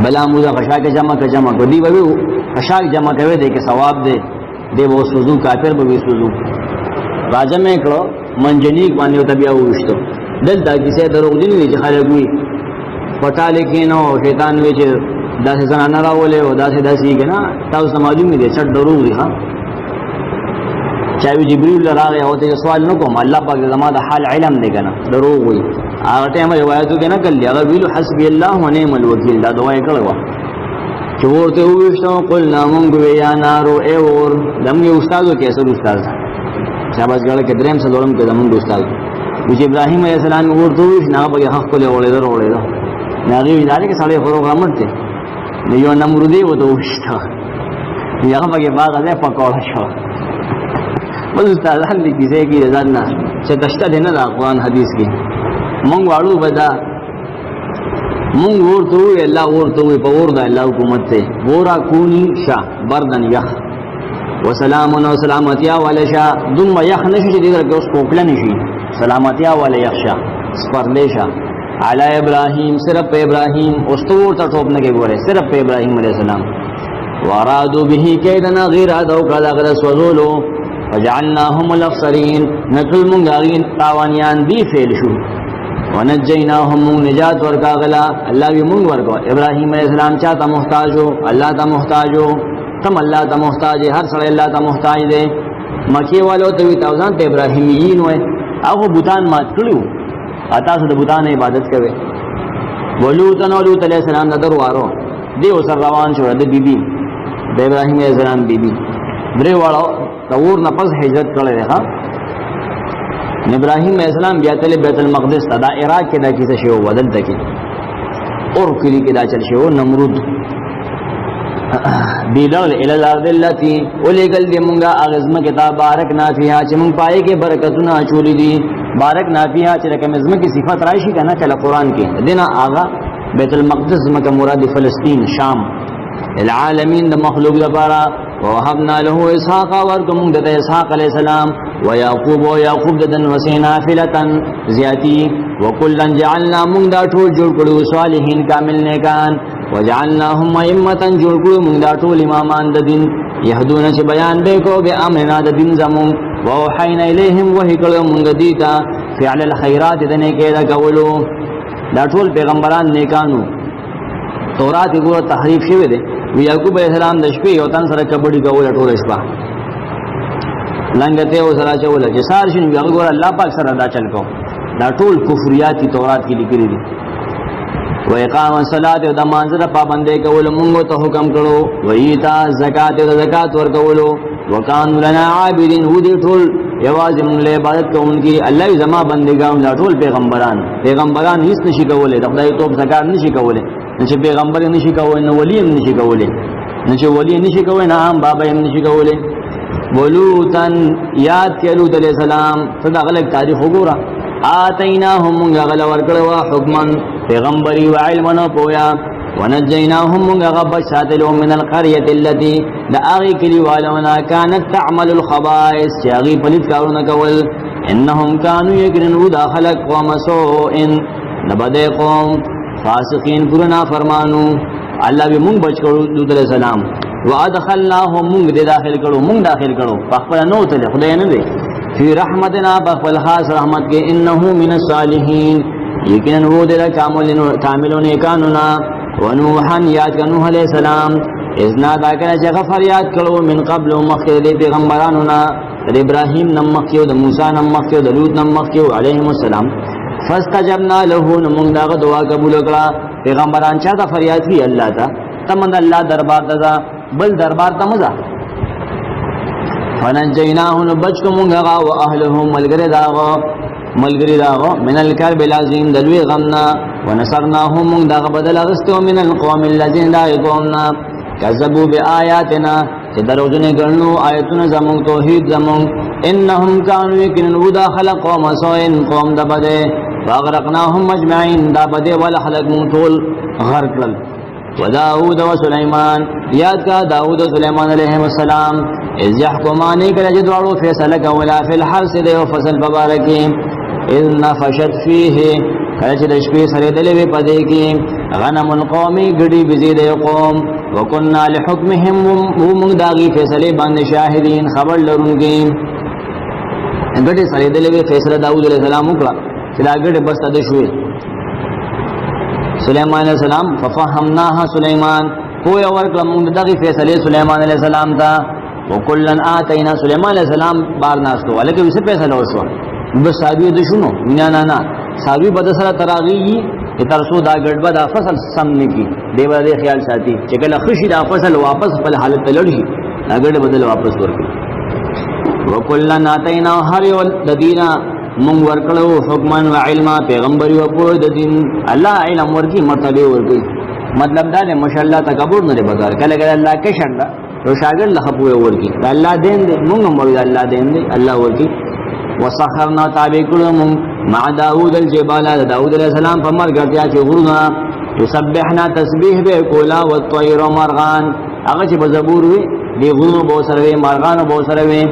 بلا موزا خشا کے جمع کو دی وی خشا جمع کوي دے کے ثواب دے دی وہ سوزو کافر به سوزو راجه مې کړو منجنیک باندې تبیا وښتو دلته کیسه دروغ دي چې خلک وي پټا لیکینو شیطان وی چې داسې زنانه راولې او داسې کنا تاسو معلوم دي چې دروغ دي ها چاوي جبريل راغی او ته سوال نکوم الله پاک زما د حال علم دی کنه دروغ وي هغه ټیم روایتو کې نه کړل هغه ویلو حسبي الله ونعم الوکیل دا دعا یې کړو چې ورته وښتو قلنا مونږ یا نارو ای ور دمه استادو کې اصل استاد شاباش ګړه کې دریم څلورم کې زمونږ استاد چې ابراهيم عليه السلام ورته وښ نه به حق له وړې ناغي ویل کې سړی پروګرام ته یو نمرودي وته وښتا هغه به باغ ده پکوړ شو بل استادان دې کیسه کې ځان نه چې تشته نه د قرآن حدیث کې مونږ واړو بدا مونږ ورته الله ورته په ور د الله حکومت ته ورا کونی شاه بردن یخ وسلام و سلامتیا ولا شا ثم يخ نشي دې درکه اوس کوکل نشي سلامتیا ولا يخشا سپرلیشا علی ابراهیم صرف ابراهیم استور ته ټوب نه کې ګوره صرف ابراهیم علیہ السلام وارادو به کیدنا غیر ادو کلا غر سوزولو وجعلناهم الاخسرین نقل منغارین تاوانیان دی فعل شو ونجیناهم نجات ورکا غلا الله وی مونږ ورکو ابراهیم علیہ السلام چاته محتاجو الله ته محتاجو تم الله ته محتاج هر سره الله ته محتاج دی مکی والو ته وی تاوزان ته ابراهیمیین وای هغه بوتان مات کړو اته د بوتان عبادت کوي ولوط علیہ السلام نظر وارو دی وسر روان شو د بیبي د ابراهیم علیہ السلام بیبي درې واړو تور نه پس هجرت کړل ها ابراهیم علیہ السلام بیا تل بیت المقدس ته دا عراق کې دا کیسه شو ودل تکي اور کلی کې دا چل شو نمرود بیلغل الى الارض التي ولګل دې مونږه اغزمه کتاب بارک نافیها چې مونږ پای کې برکتونه چولې دي بارک نافیها چې کوم ازمه کې صفات راشي کنه چې قرآن کې دینه آغا بیت المقدس مکه مراد فلسطین شام العالمین د مخلوق لپاره ووهبنا له اسحاق ورکم د اسحاق علیہ السلام ويعقوب ويعقوب دن وسینا فلتن زیاتی وکلن جعلنا مونږ دا ټول جوړ کړو صالحین کامل نیکان وجعلناهم ائمه جوړ کړو مونږ دا ټول امامان د دین يهدون چې بیان به کو به امرنا د دین زمون ووحینا الیهم وحی کړو مونږ دیتا فعل الخيرات د نیکه دا کولو دا ټول پیغمبران نیکانو تورات وګړو تحریف شوی دی یعقوب علیہ السلام د شپې یو تن سره کبډي کول ټول شپه لنګته او سره چول چې سار شین بیا ګور الله پاک سره دا چل کو دا ټول کفریاتی تورات کې لیکلي دي و اقام الصلاه او د مانځه پابندې کول مونږ ته حکم کړو و ایتا زکات او زکات ورکولو وکانو لنا عابدین هو دې ټول یوازې مونږ له عبادت کوونکی الله زما بندګان دا ټول پیغمبران هیڅ نشي کولای د خدای توپ زکات نشي کولای چې پیغمبر نشي کولای نو ولی هم نشي کولای نه چې ولی نشي کولای نه هم بابا هم نشي کولای ولوتن یاد کې لوط علیہ السلام صدا غلط تاریخ وګورا آتیناهم غل ورکړوا حکما پیغمبري و علما پویا ونجیناهم غبش ساتلو من القريه التي لاغي کلی والونا كانت تعمل الخبائث یاغي پلیت کارونه کول انهم كانوا يكرنوا داخل قوم سوء نبده قوم فاسقین پرنا فرمانو الله به مونږ بچ کړو لوط علیہ السلام وادخلناهم مونږ دې داخل کړو مونږ داخل کړو خپل نو ته خدای نه دی فی رحمتنا بخل خاص رحمت کے انه من الصالحین یقینا وہ دے کاملون کانونا ونوحا یاد نوح علیہ السلام اذنا دا کنا چې غفر یاد کړو من قبل مخکې د پیغمبرانونا د ابراهیم نم مخکې د موسی نم مخکې د لوط نم مخکې علیهم السلام فاستجبنا له نمون دا دعا قبول کړه پیغمبران چا ته فریاد کی الله ته تمند الله دربار ته بل دربار ته مزه فنجیناه نبچکمونگا و اهلهم ملگری داغو من الكرب العظیم دلوی غمنا ونصرناهم من داغ بدل اغستو من القوم الذين داغ قومنا کذبوا بآیاتنا چه دروجن گرنو آیتون زمون توحید زمون انهم كانوا يكنن ودا خلق قوم سوئن قوم دبده فاغرقناهم مجمعين دبده والحلق منطول غرقل وداود و سلیمان یاد کا داود و سلیمان علیہ السلام اذ یحکمانی کل جدوارو فیصلہ کولا فی الحرس دے و فصل ببارکی اذ نفشت فیه کل چی دشپی سر دلوی پدے کی غنم القومی گڑی بزید قوم وکننا لحکمهم ومنگ داغی فیصلے باند شاہدین خبر لرنگی گڑی سر دلوی فیصلہ داود علیہ السلام اکلا چلا گڑی بست دشوی سلیمان علیہ السلام ففهمناها سلیمان کوئی ورکل مونږ دغه فیصله سلیمان علیہ السلام تا وکلن آتینا سلیمان علیہ السلام بار ناستو ولکه وسه فیصله وشو بس ساوی د شنو نه ساوی بد سره تراغی ترسو دا ګډبه دا فصل سم نکی دی باندې خیال ساتي چې کله خوشی دا فصل واپس خپل حالت ته لړی دا ګډ بدل واپس ورکړي وکلن آتینا هر یو د دینا مونږ ورکړو حکمان و علما پیغمبري او په د دین الله علم ورکی مرتبه ورکی مطلب دا نه ماشاءالله تکبر نه بازار کله کله الله کې شنده او شاګر له خپو ورکی الله دین دې مونږ مړ الله دین دې الله ورکی وسخرنا تابع کړو مونږ مع داوود الجبال داوود علیہ السلام په مرګتیا چې غرونه تسبحنا تسبیح به کولا و الطير مرغان هغه چې بزبور وي دی غرونه بو سره وي مرغان بو سره وي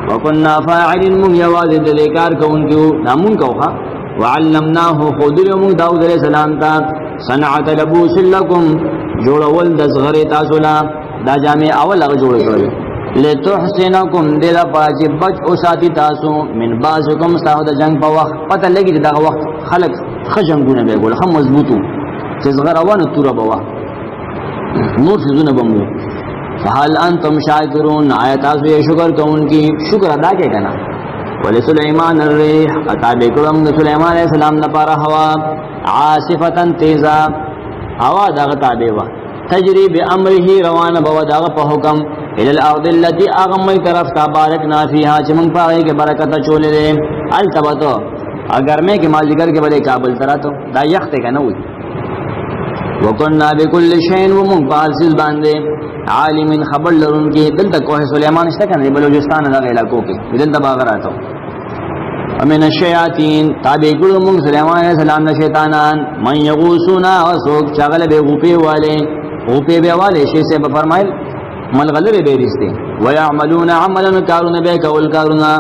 وكنا فاعلين من يواز ذلكار كونكو نامون كوخا وعلمناه خذلهم داود عليه السلام تا صنعت لبوس لكم جوړول د صغری تاسو لا دا جامع اول هغه جوړ کړل لتحسنكم دل پاجي بچ او ساتي تاسو من بازكم ساو د جنگ په وخت پته لګي دا وخت خلق خجنګونه به ګول هم مضبوطو چې صغروانه توره بوا نور څه بمو فحال انتم شاکرون آیت آسو یہ شکر کون کی شکر ادا کے کنا ولی سلیمان الریح اتابع کرم سلیمان علیہ السلام نپارا ہوا عاصفتا تیزا ہوا داغ تابعوا تجری بی امرہی روان بوا داغ پا حکم الالارض اللتی اغمی طرف تا بارکنا فیہا چمنگ پاگئی کے برکتا چولے دے التبتو اگر میں کے مال ذکر کے بلے کابل تراتو دا یختے کا نوی وکننا بكل شيء ومن باسل باندې عالم خبر لرون کې دلته کوه سليمان شته کنه بلوچستان دغه علاقو کې دلته باغراتو ومن الشياطين تابع کړو موږ سليمان عليه السلام نه شیطانان من يغوسونا وسوق چغل به غوپی والے شي سے فرمایل ملغلر به رسته ويعملون عملا كارون به کول کارونه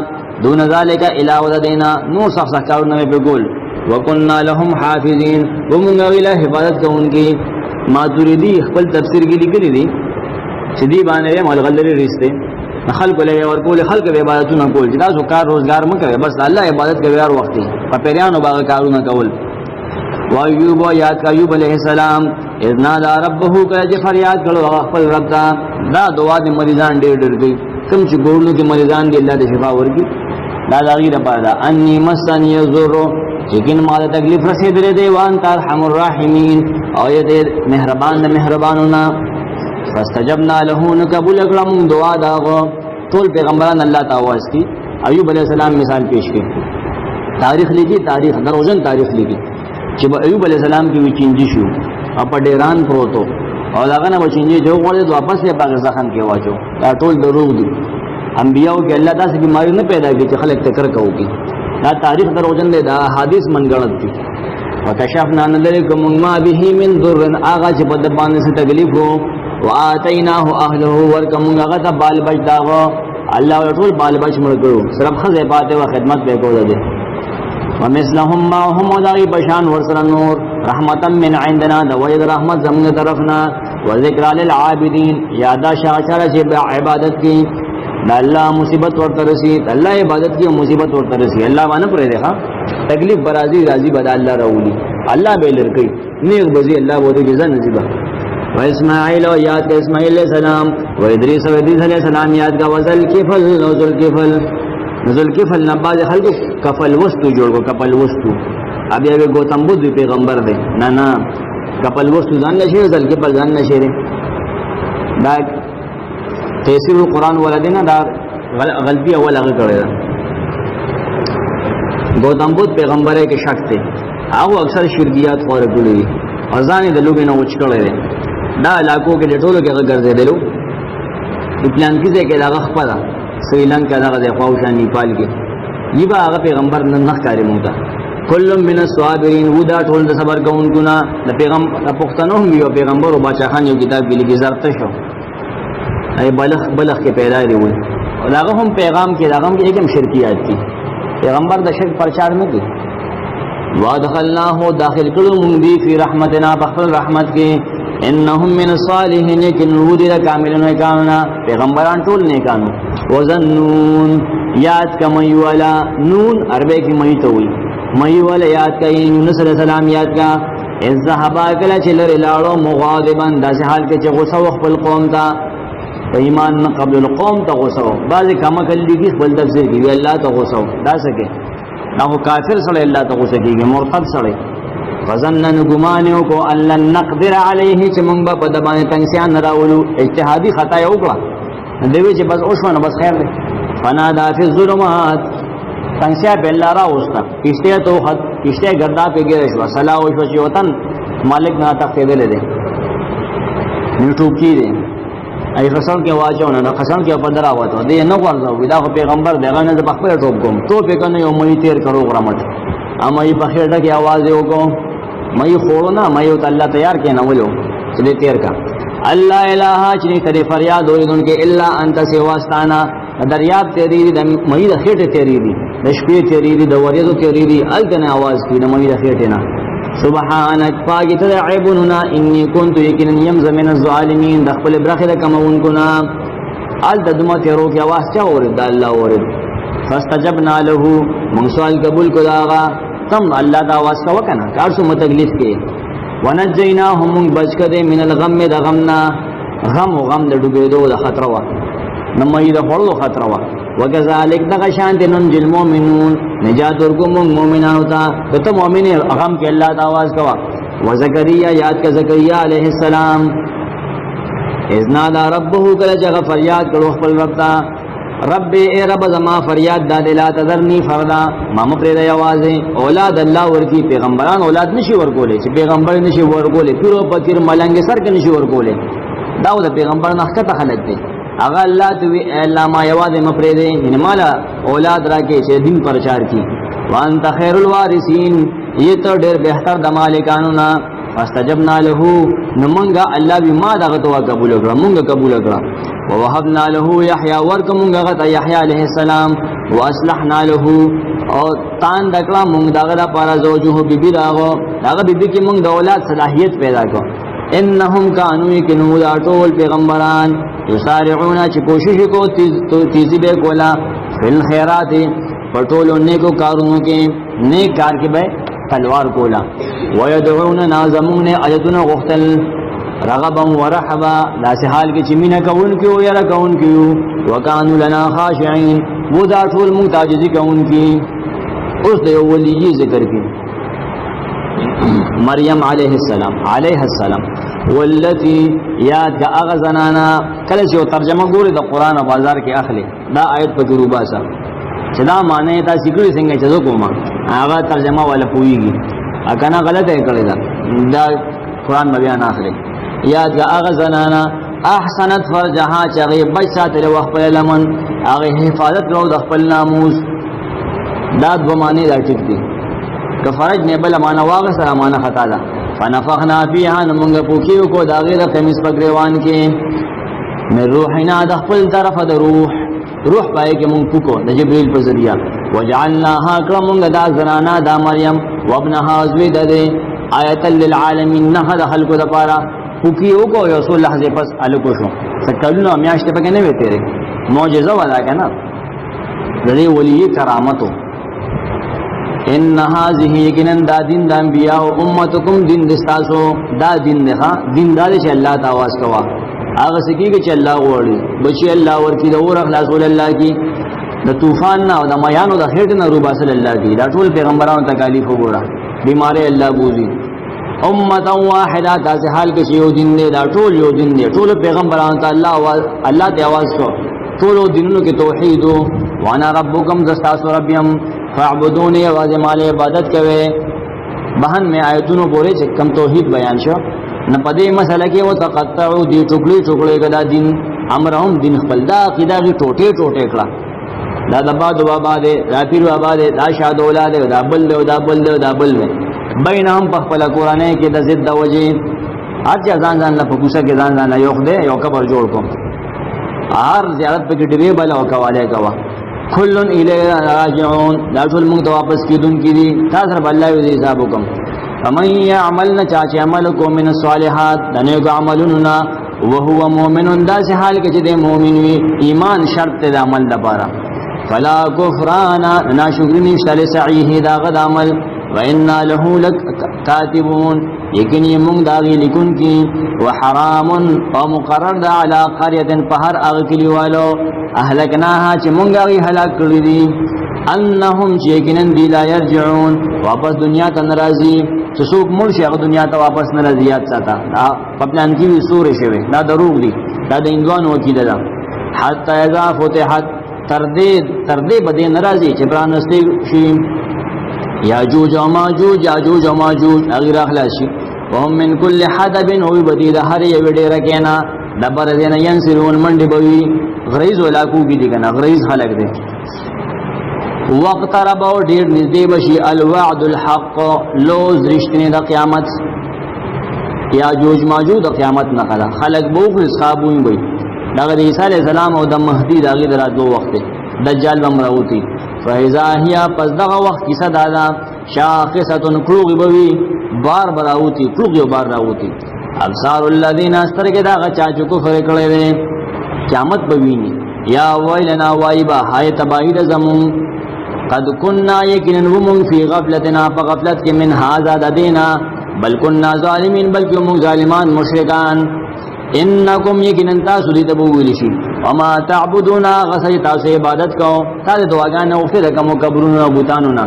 دون ذلك الى ودینا نور صح کارونه به ګول وكنا لهم حافظين ومن غیلا حفاظت کوونکی ماتوریدی خپل تفسیر کې لیکلي دي چې دی باندې ملغلر رسته خلق له ورکول خلق به عبادتونه کول چې تاسو کار روزگار مکه بس الله عبادت کوي هر وخت په پیرانو باغ کارونه کول وایوب یاد کا ایوب علیہ السلام اذ نادى ربه کله فریاد کړو خپل رب ته دا دعا د مریضان ډېر کوي کوم چې ګورنو کې مریضان دی الله دې شفا ورکړي دا غیر پادا انی مسن یذر لیکن ما ته تکلیف رسیدلې دی وان تر رحم الرحیمین او دې مهربان د مهربانونا فاستجبنا له نقبل کلم دعا داغو ټول پیغمبران الله تعالی واسطي ایوب علیہ السلام مثال پیش کړي تاریخ لیکي تاریخ دروژن تاریخ لیکي چې ایوب علیہ السلام کې وچینجی شو په ډیران پروتو او داغه نه وچینجی جو غوړې واپس یې پاک ځخن کې واچو دا ټول دروغ دي انبیاء کې الله تاسو بیماری نه پیدا کړي چې خلک تکر کوي دا تاریخ دروژن دی دا حدیث منګړت دي وکشفنا نذلکم ما به من ضر اغا چې په د باندې څه تکلیف وو واتیناه اهله ورکم هغه ته بال بچ داغو الله ټول بال بچ مړ کړو صرف خزه پاتې او خدمت به کوله دي ومثلهم ما هم ذای بشان ورسر نور رحمتا من عندنا د وجد رحمت زمون طرفنا وذکر للعابدین یادا شاعر چې عبادت کی الله مصیبت ورته رسید الله عبادت کی مصیبت ورته رسید الله باندې پرې ده تکلیف برازي راضي بد الله راولي الله به لرکې نیک بزي الله بده جزا نصیبه و اسماعیل و یاد کا اسماعیل علیہ السلام و ادریس علیہ السلام یاد کا وزل کفل نزل کفل نزل کفل نباز خلق کفل وستو جوړ کو کفل وستو اب یې گوتم بدھ پیغمبر دی نه کفل وستو ځان نشي نزل کفل ځان نشي دا تفسیر القرآن ولدینا دا غلطی اول هغه کړی دا گوتم بدھ پیغمبر کې شک ته هغه اکثر شرکیات خور کړی اذان د لوګي نه وچ کړی دا علاقو کې ټولو کې ګرځېدلو پلان کې ځکه دا خپل سریلانکا دا د خواوشان نیپال کې یبا هغه پیغمبر نه ښکاري مونږ کل من الصابرین ودا ټول د صبر کوونکو نه د پیغمبر پښتنو هم یو پیغمبر او بادشاہ خان یو کتاب کې لګي زرت شو ای بلخ کې پیدا دی وي او هغه هم پیغام کې هغه هم کې شرکیات دي پیغمبر د شرک پرچار نه کوي وادخلناه داخل کړو مونږ دی فی رحمتنا بخل رحمت کې انهم من الصالحین لیکن ودی کاملون کانوا پیغمبران ټول نیکانو وزنون یاد کا میوالا نون عربی کی مئی تو ہوئی میوالا یاد کا یونس علیہ السلام یاد کا اذ ذهبا کلا چلر لاړو مغاضبا داسې حال کې چې غوسه خپل قوم ته ایمان نه قبل القوم ته غوسه بعض کما کلی کی خپل تفسیر کی الله ته غوسه دا سکے نو کافر سره الله ته غوسه کیږي مرتد سره فظنن گمانیو کو ان نقدر علیه چې مونږ په د باندې تنگسیان نه راولو اجتهادي خطا یو کړه دوی چې بس اوښونه بس خیر دی فنادا فی الظلمات تنگسیا په الله را وستا کشته تو خط کشته ګردا په ګیر شو صلاح او شو چې وطن مالک نه تخته دل دي یوټیوب کې دي ای خسن کې واچونه نه خسن کې په درا وته دی نه ورځو دا پیغمبر دغه نه په خپل ټوب کوم تو په کنه یو مې تیر کړو غرامت اما یې په خېټه کې आवाज وکړو مې خوړنا مې ته الله تیار کې نه ولو چې تیر کا الله الہ چې تیری فریاد اوریدونکو الا انت سواستانا دریاب تیری د مې د خېټه تیری دي د شپې تیری دي د وریدو تیری دي الکنه आवाज کې د مې د خېټه نه سبحانك فاجت عيبنا اني كنت يقين يمز من الظالمين د خپل برخه د کمونکو نا ال د دمه تیرو کې आवाज چا اورید الله اورید فاستجبنا له من سوال قبول کو داغا تم الله دا आवाज کا وکنه کار سو متکلیف کې ونجیناهم بچکده من الغم د غمنا غم او غم د ډوبېدو د خطر وا نمې د هړلو خطر وا وکذالک دغه شان د نن جل مؤمنون نجات ورکو مؤمنانو ته ته مؤمن غم کې الله د आवाज کوا وزکریا یاد کا زکریا علیہ السلام اذنا دا ربه کله چې فریاد کړو خپل رب ته رب اے رب زما فریاد داد لا تذرنی فردا ما مپری دی आवाज اولاد الله ورکی پیغمبران اولاد نشي ورکولې چې پیغمبر نشي ورکولې پیرو فقیر ملنګ سر کې نشي ورکولې دا د پیغمبر نه ښکته خلک دي اغه الله ته الله ما یواز مپری دی ان مالا اولاد راکې چې دین پرچار کی وانت خیر الوارثین یہ تو ډېر بهتر د مالکانو نه فاستجبنا له نمنګا الله بما دغه تو قبول کړ مونږ قبول کړ ووهبنا له يحيى ورکمږه غته يحيى عليه السلام واصلحنا له او تان دکړه مونږ دغه لپاره زوجو بیبي راغو دغه بیبي کې مونږ د اولاد صلاحيت پیدا کړو انهم كانوا يكنوا ټول پیغمبران یسارعون چې کوشش کو تیزی به کولا فل خیرات پټولو نیکو کارونو کې نیک کار کې به تلوار کولا ويدعون نازمون اجتنا غختل رغبا ورحبا داسې حال کې چې مینا کوون کیو یا کوون کیو وکانو لنا خاشعين وذا ټول متعجزي کوون کی اوس د ولی ذکر کی مریم علیہ السلام والتي یاد کا اغزنانا کله چې ترجمه ګوري د قران او بازار کې اخلي دا آیت په جروبا سره چې دا معنی تاسو ګوري څنګه چې کومه هغه ترجمه ولا پويږي اګه غلطه کړی دا قران بیان اخلي یاد کا اغزنانا احسنت فرجها چغی بچ ساتل وخپل لمن هغه حفاظت رو د خپل ناموس دا دو معنی دا ټیک دي که فرج نه بل معنا واغ سره معنا خطا ده فنفخنا فيها نمنګ پوکیو کو دا غیر قمیص پګریوان کې من روحنا د خپل طرف د روح پای کې مونږ پوکو د جبريل په ذریعہ وجعلناها کرمنګ دا زنانا دا مریم وابنها زوید ده آیت للعالمین نه د خلق د پاره پوکیو کو رسول الله ز پس الکو شو سکلونو میاشته پکې نه وته معجزه ولا کنه د دې ولی کرامتو ان هذه یقینا دا دین د انبیاء او امتکم دین دستاسو دا دین نه دین دا چې الله تعالی کوا هغه سکیږي چې الله وړي بچي الله ورکی د اور اخلاص ول الله کی د طوفان نه او د میانو د خېټ نه روبا صلی الله کی دا ټول پیغمبرانو تکالیف وګوره بیماری الله بوزي امه واحده دا حال کې یو دین نه دا ټول یو دین نه ټول پیغمبرانو ته الله ته आवाज کو ټول دینونو کې توحید وانا ربکم ذستاسو ربیم فاعبدونی आवाज مال عبادت کوي بهن میں آیتونو پورې چې کم توحید بیان شو نه پدې مسله کې وتقطعوا دي ټوکړي کدا دین امرهم دین خپل دا عقیده غي ټوټه کړه دا دبا دوا باندې دا پیر بابا دې دا شاد اولاد دا بل بینهم په خپل قرانه کې د ضد وجه اج ځان له پوسه کې ځان یو خدای یو قبر جوړ کوم هر زیارت په کې ډېر بل او کواله کوا کلن الینا راجعون دا ټول موږ ته واپس کیدون کی دي تاسو رب الله دې حساب وکم فمن يعملنا چاچ عمل کو من الصالحات دنه کو عملنا وهو مؤمن دا سه حال کې چې مؤمن وي ایمان شرط د عمل لپاره فلا كفران ناشکر نشته لسعيه دا غد عمل وإنا له لكاتبون یقین موږ دا لیکون کی وحرام او مقرر دا علی قريه فهر اغکلیوالو اهلکناها چې موږ غي هلاک کړی دي انهم یقینا دی لا يرجعون واپس دنیا ته ناراضي چې څوک مړ شي هغه دنیا ته واپس ناراضي یاد ساته په پلان کې وی سورې شوی دا دروغ دي دا د انګوان وکیل ده حتی اذا فتحت تر دې بده ناراضي چې برانسته شي یاجوج و ماجوج اغیر اخلاصی وهم من کل حدب ہوئی بدید ہر یو ډیر کینا دبر دین ینسرون منډي بوي غریز ولاکو کی دیګنا غریز خلق دے وقت رب او ډیر نږدې بشي الوعد الحق لوز رښتینی د قیامت یاجوج ماجوج د قیامت نه کړه خلق بوغ حسابوي وي دغه عیسی علی السلام او د مهدی دغه دراتو وخت دجال بمراوتی فاذا هي پس دغه وخت کیسه دادا شاخصه کلوغ بوي بار براوتی کلوغ یو بار راوتی ابصار الذين استرګه دا چا چې کفر کړي دي قیامت بویني یا ویلنا وایبا هاي تباہی زمون قد كنا یقینا ومن فی غفلتنا فغفلت من هذا ددینا بل كنا ظالمین بلکې موږ ظالمان مشرکان انکم یقینا تاسو دې تبویل شي وما تعبدون غسل تاسو عبادت کو تاسو دعاګانې او فکر کوم قبرونو بوتانو نه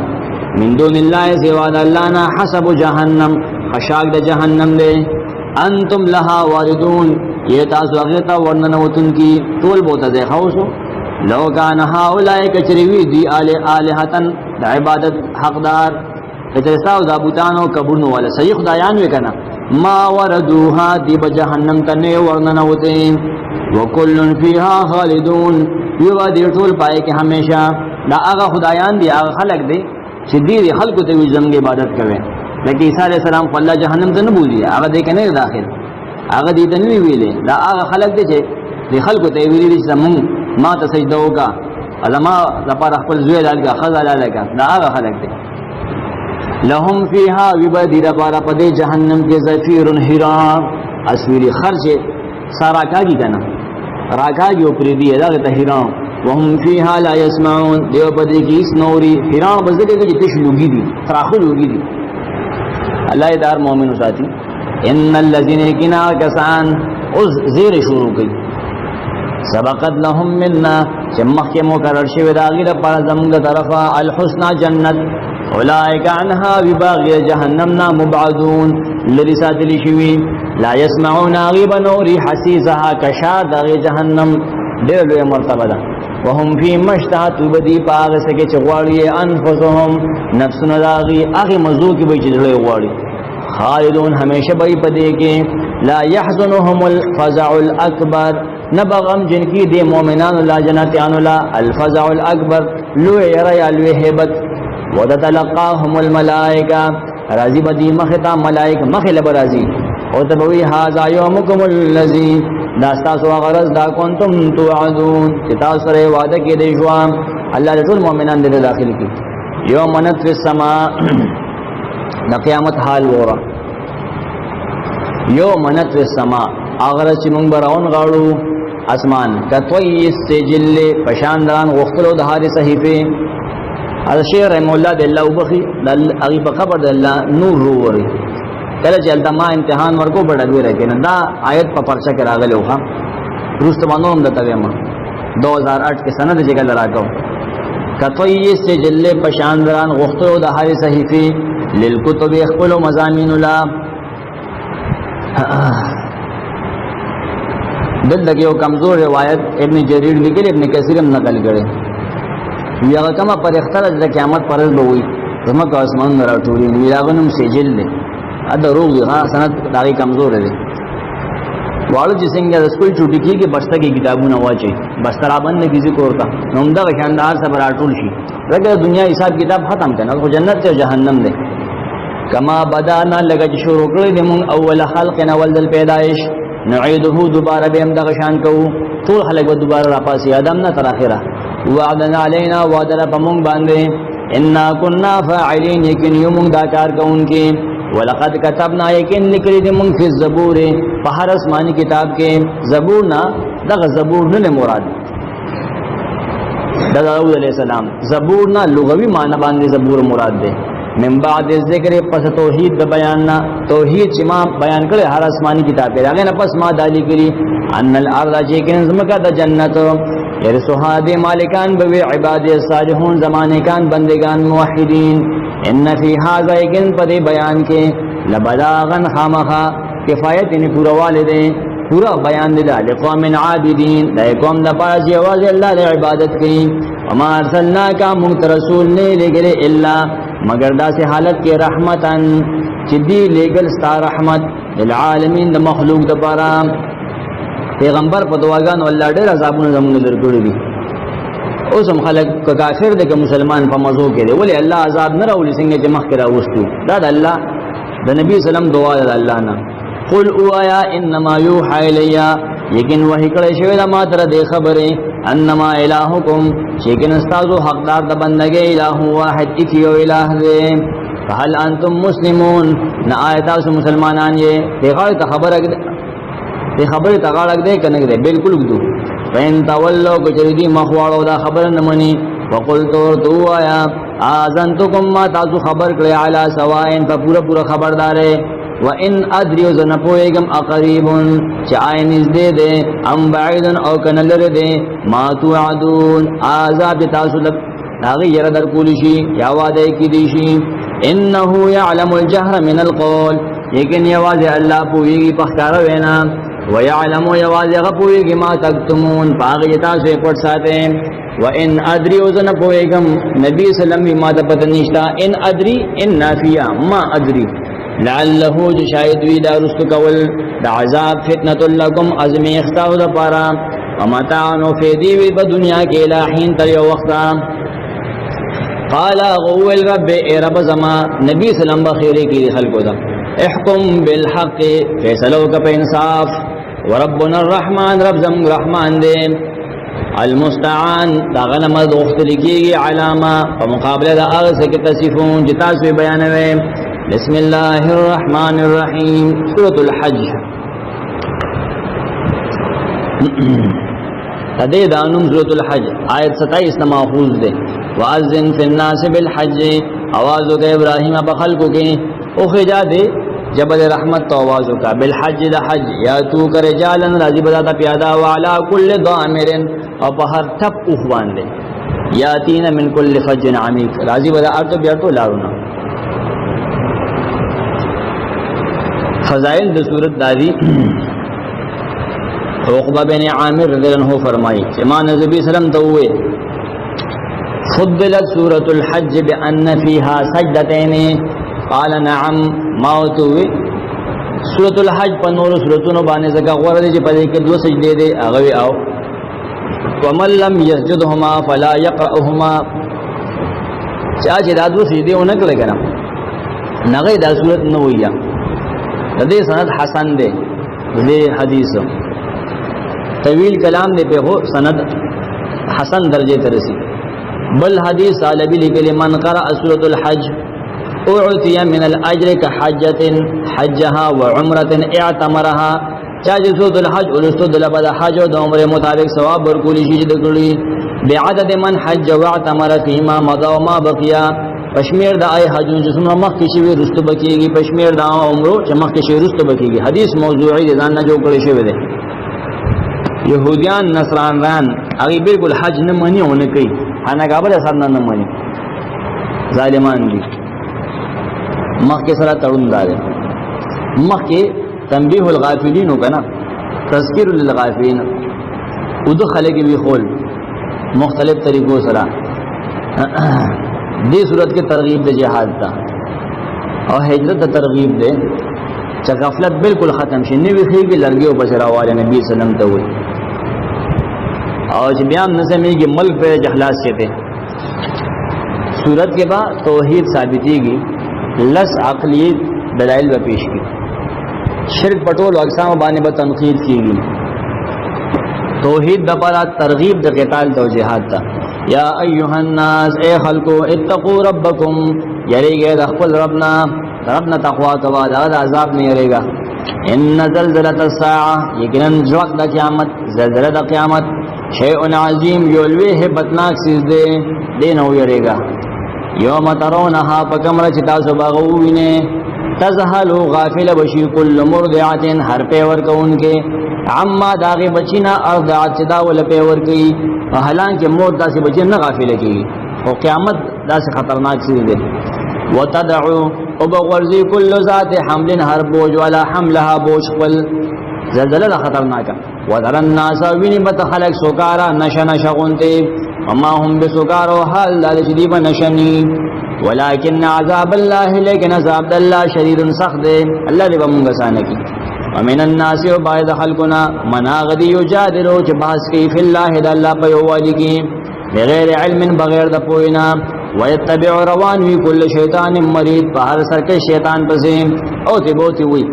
من دون الله سوا الله نه حسب جهنم خشاک د جهنم دې انتم لها واردون یہ تاسو هغه ته ورننوتون کی ټول بوته ده خوشو لو کان هؤلاء کچریوی دی الہتن د عبادت حقدار کچرساو د بوتانو قبرونو ولا صحیح خدایان وکنا ما وردوها دی بجهنم تنه ورننوتين وكل فيها خالدون یو دې ټول پای کې همیشه دا هغه خدایان دي هغه خلق دي چې دې خلکو ته وي زموږ عبادت کوي لکه عیسی علیہ السلام په الله جهنم ته نه بوزي هغه دې کنه داخل هغه دې ته نه ویلې دا هغه خلق دي چې دې خلکو ته ویلي چې زمون ما ته سجده وکا علما لپاره خپل زوی دالګه خزا دالګه دا هغه خلق دي لهم فيها وبدی لپاره په دې جهنم کې زفیر حرام اسویلی خرج سارا کاږي کنه راکاږي او پری دی دا ته حرام وهم فيها لا يسمعون دیو په دې کې نوري حرام بزګه کې تش لوګي دي تراخو لوګي دي الله دار مؤمن ساتي ان الذين كنا كسان از زیر شروع کی سبقت لهم منا چمخ کے مقرر شوی داغی لپاره زمونږ طرفا الحسنى جنت اولئک عنها بباغی جهنمنا مبعدون لری ساتلی شوی لا يسمعون غیبا نوری حسیسها کشاد داغی جهنم ډېر لوی مرتبه ده وهم فی مشتهات بدی پاغه سکه چغواړي انفسهم نفسنا داغي هغه مزو کې به چې غواړي خالدون همیشه به پدې کې لا يحزنهم الفزع الاكبر نبغم جن کی دی مومنان لا جناتیان لا الفزع الاكبر لو يرى الوهبت وتتلقاهم الملائکه راضی بدی مختا ملائک مخل برازی او تبوی هذا یومکم الذی داستا سو غرض دا کنتم توعدون کتا سره وعده کې دی شو الله رسول مؤمنان دې داخل کی یوم نت فی السماء د قیامت حال وره یوم نت فی السماء اگر چې مونږ براون غاړو اسمان کتوی سجل پشاندان غختلو د هاري صحیفه از شعر رحم الله د الله وبخي د هغه په خبر د الله نور ووري کله چې التما امتحان ورکو بڑھوي راکې نه دا آیت په پرچا کې راغلی وخا روست باندې هم د تګما 2008 کې سند چې کله راکاو کتوی سجل پشاندان غختلو د هاري صحیفه للکتب يخلو مزامین الله دل لگے وہ کمزور روایت ابن جریر لکھل ابن کثیر ہم نقل کرے یا کما پر اختلاف د قیامت پرز به وي زما کو اسمان را ټوري ویراغنم سجل له ادا روغ ها سند داغي کمزور دی والو چې څنګه د سکول چټي کیږي بسته کې کتابونه واچي بسترابن نه کیږي کوړتا نومدا خاندار صبر اټول شي رګه دنیا حساب کتاب ختم کنه او جنت ته جهنم دی کما بدانا لګ شروع کړی د مون اول خلق اول دل پیدائش نعيده دوباره به هم د غشان کو ټول خلک به دوباره را پاسي ادم نه تر اخره وعدنا علينا وعدنا پمون باندې ان كنا فاعلين یقین یوم دا کار کوونکی ولقد كتبنا یقین لیکلی د مون فی الزبور په هر آسمانی کتاب کې زبور نه دغه زبور نه مراد د داوود علیہ السلام زبور نه لغوی معنی باندې زبور مراد ده من بعد ذکر پس توحید د بیان نا توحید چې ما بیان کړي هر آسمانی کتاب کې راغی نه پس ما دالی کړي ان الارض چې کین زمکه د جنت يرثها دي مالکان به عباد الصالحون زمانه کان بندگان موحدین ان فی هذا یقین پر بیان کې لبلاغن خامخا کفایت نه پورا والده پورا بیان دي لقوم عابدین د قوم د پاره چې आवाज الله له عبادت کوي وما ارسلناک رسول نه لګره الا مگر دا سے حالت کې رحمتن چې دی لګل ستا رحمت للعالمین د مخلوق د پاره پیغمبر په دعاګان الله ډېر عذابونه زمونږ درکړي دي اوس هم خلک کافر دي که مسلمان په مزو کې دي ولی الله عذاب نه راولي څنګه چې مخ کې راوستو دا د الله د نبی سلام دعا د الله نه قل اوایا انما یوحى الیا یقین وحی کړی شوی دا ما تر دې خبره انما الہکم یقین استاسو حقدار د بندګۍ الہ واحد یو الہ دې فهل انتم مسلمون نا آیات مسلمانان یې پیغام ته خبره ته خبره ته غاړه دې کنه دې بالکل وګدو وین تولوا کجریدی مخواړو دا خبر نه مني وقلت تو آیا اذنتکم ما تاسو خبر کړی علی سواین په پورا خبردارې وان ادریو زن پویګم اقریبون چې عین دې دې ام بعیدن او کنه لره دې ما توعدون عذاب تاسو لک هغه ير در کول شي یا وعده کې دي شي انه يعلم الجهر من القول یقین یواز الله پویږي په ښکارا وینا ويعلم یواز غپویږي ما تکتمون باغ تاسو پټ ساته وان ادریو زن پویګم نبی سلام ما ته پته نشتا ان ادری ان نافیه ما ادری لعله شاید وی دا رست کول دا عذاب فتنه لكم ازم اختاو د پارا ومتاع فیدی وی په دنیا کې الہین تر یو وخت قال غول رب ای رب زما نبی سلام بخیره کې خلقو دا احکم بالحق فیصلو کا په انصاف وربنا الرحمن رب زم رحمان دې المستعان دا غنم د وخت لګي علامه په مقابله د هغه څه کې تصفون چې تاسو بیانوي بسم الله الرحمن الرحیم سورۃ الحج تدې دانوم سورۃ الحج آیت 27 نه ماخوذ ده واذن فی الناس بالحج आवाज د ابراهیم په خلقو کې او خجا دے جبل رحمت تو आवाज کا بالحج د حج یا تو کر رجالن راضی بذات پیادا وعلى كل ضامر او بهر تپ اوخوان دے یاتین من كل فج عمیق راضی بذات ارت بیا تو لارونا فضائل د صورت دادی عقبہ بن عامر رضی اللہ عنہ فرمائی امام نبی سلام تو ہوئے فضلت سورة الحج بأن فيها سجدتين قال نعم موتوي سورۃ الحج په نور سورتونو باندې زکه غوړه دي چې په دې کې دوه سجدې دي هغه او ومن لم يسجدهما فلا يقرأهما چې دا دوه سجدې ونکړي کنه نغه دا صورت نو ویا د دې سند حسن دی دې حدیث طویل کلام دې په هو سند حسن درجه ته رسی بل حدیث علی لکل من قرأ سورۃ الحج اعطي من الاجر كحجه حجها وعمره اعتمرها چاہے سورۃ الحج ولستو دلبد حج او عمره مطابق ثواب ورکول شي د کړي بعدد من حج واعتمر فيما مضى وما بقي پشمیر د ای حجون چې څومره مخکې شي رستو بکیږي پشمیر د عمرو چې مخکې شي رستو بکیږي حدیث موضوعی دي ځان نه جوړ کړی شوی دی يهوديان نصرانيان هغه بالکل حج نه مانی او نه کوي انا قابل اثر نه مانی ظالمان دي مخکې سره تړون دار مخکې تنبیه الغافلین وکنا تذکیر للغافلین ودو خلق وی خول مختلف طریقوں سره دې صورت کې ترغیب د جهاد تا او هجرت ته ترغیب ده چې غفلت بالکل ختم شي نه وی خېږي لرګي او بشراواله نبی سلام ته وي او چې بیا نظمېږي ملک په اخلاص کې ده صورت کې با توحید ثابتېږي لس عقلی دلائل و پیش کی شرک پټول اقسام باندې به تنقید کیږي توحید د لپاره ترغیب د قتال او جهاد ته یا ایها الناس اے خلقو اتقوا ربکم یریګه د خپل ربنا تقوا کوا د عذاب نه یریګا ان زلزلۃ الساعه یقینا وقت د قیامت زلزلہ د قیامت شیء عظیم یولوی هبتناک سیز دے دین او یریګا یوم ترونها فکمر چې تاسو باغوینه تزهلوا غافل بشی کل مرضعه هر پیور کونکه عما داغه بچینا ارضعت صدا ول پیور کی حالانکه موت داسې بچی نه غافل کی او قیامت داسې خطرناک چیز ده وتدعو وبغرزی کل ذات حمل هر بوج ولا حملها بوج خپل زلزلہ خطرناک وذر الناس ویني مت خلق سوکارا نشه غونته وما هم بسکارو حال دال شدی بنشنی ولكن عذاب الله لیکن عذاب الله شدید سخت الله دې بمونږ سانه کی ومن الناس وبعد خلقنا مناغدی یجادلو چې باس کی فی الله د الله په یووالي کې بغیر علم بغیر د پوینا ويتبع روان وی کل شیطان مرید په هر سر کې شیطان پسې او ته بوتي وی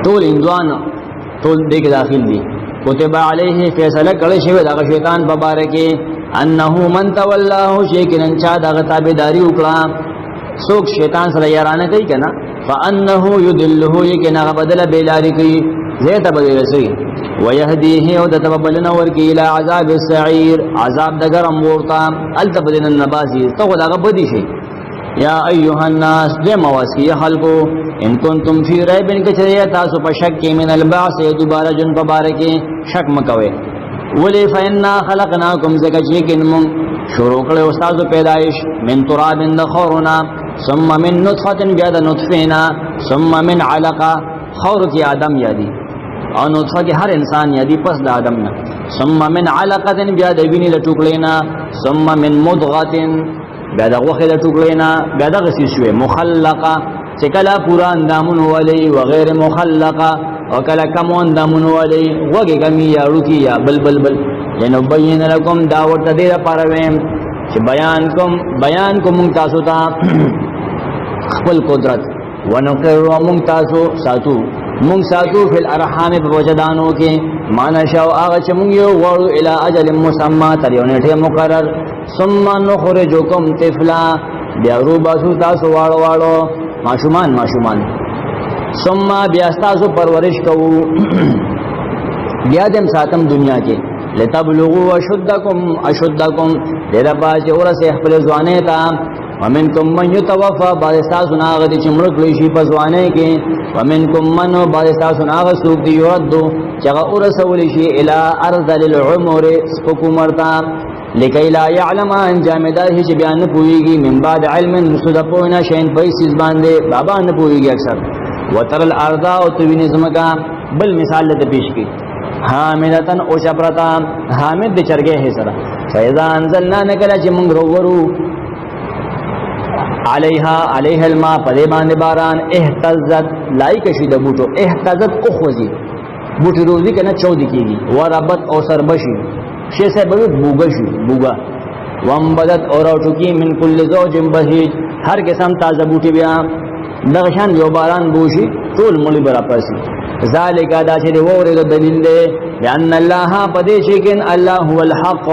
ټول اندوان ټول دې کې داخل دي کتب علیه فیصله کړی شوی دا شیطان په باره کې انه من تولاه شیکن چا دغه تابعداري وکړه څوک شیطان سره یارانه کوي کنه فانه یضله یکنا بدل بیلاری کوي زیته بدل شي ويهديه او تتبلن ورکی الى عذاب السعير عذاب دګرم ورتا التبدن النباسي تو دغه بدی شي یا ایها الناس دمواسی خلقو ان کنتم فی ریب کچریه تاسو په شک کې من البعث دوباره جن په باره کې شک مکوئ ولی فإنا خلقناکم زکه چې کینم شروع کړو استاد پیدائش من تراب خورنا ثم من نطفه بیا د نطفینا ثم من علقه خور کی آدم یادی او نطفه کی هر انسان یادی پس د آدم نه ثم من علقه بیا د ویني له ټوکلینا ثم من مضغه بیا د غوخه له ټوکلینا بیا د غسی شوی مخلقه چې کله پورا اندامون ولی و غیر مخلقه او کله کم اندامون ولی وګه کمی یا روکی یا بل ینو بین لکم داوت دې لپاره ویم چې بیان کوم تاسو ته خپل قدرت ونقر مون تاسو ساتو فی الارحام بوجدانو کې معنا شاو هغه چې مونږ یو غوړو الی اجل مسمى تر یو نیټه مقرر ثم نخرجکم طفلا بیا رو باسو تاسو واړو ماشومان ثم بیا تاسو پرورش کوو بیا دم ساتم دنیا کې لتبلغوا اشدکم دغه باج اورسه خپل ځوانه تا ومنکم من یتوفى بعد تاسو ناغه چې مړ کړی شي په ځوانه کې ومنکم من بعد تاسو ناغه سوق دی يرد چې اورسول شي الی ارض للعمر حکومرتا لکي لا يعلم ان جامدار هیڅ بیان نه پويږي من بعد علم رسد پوینا شین پیسې باندې بابا نه پويږي اکثر وتر الارض او توینه زمکا بل مثال ته پیش کی حامدتن او شپرتا حامد د چرګه هي سره فاذا انزلنا نکلا چې موږ ورو علیها الماء پدې باندې باران اهتزت لایک شي د بوټو اهتزت اخوزي بوټي روزي کنه 14 کیږي وربت او سربشي شي سه به بوګشي بوګا وانبدت اور ټکی من کل زوج بهیج هر قسم تازه بوټي بیا دغشان یو باران بوشي ټول ملي برا پاسي ذالک دا چې وره د دلیل دی ان الله پدې شي کین الله هو الحق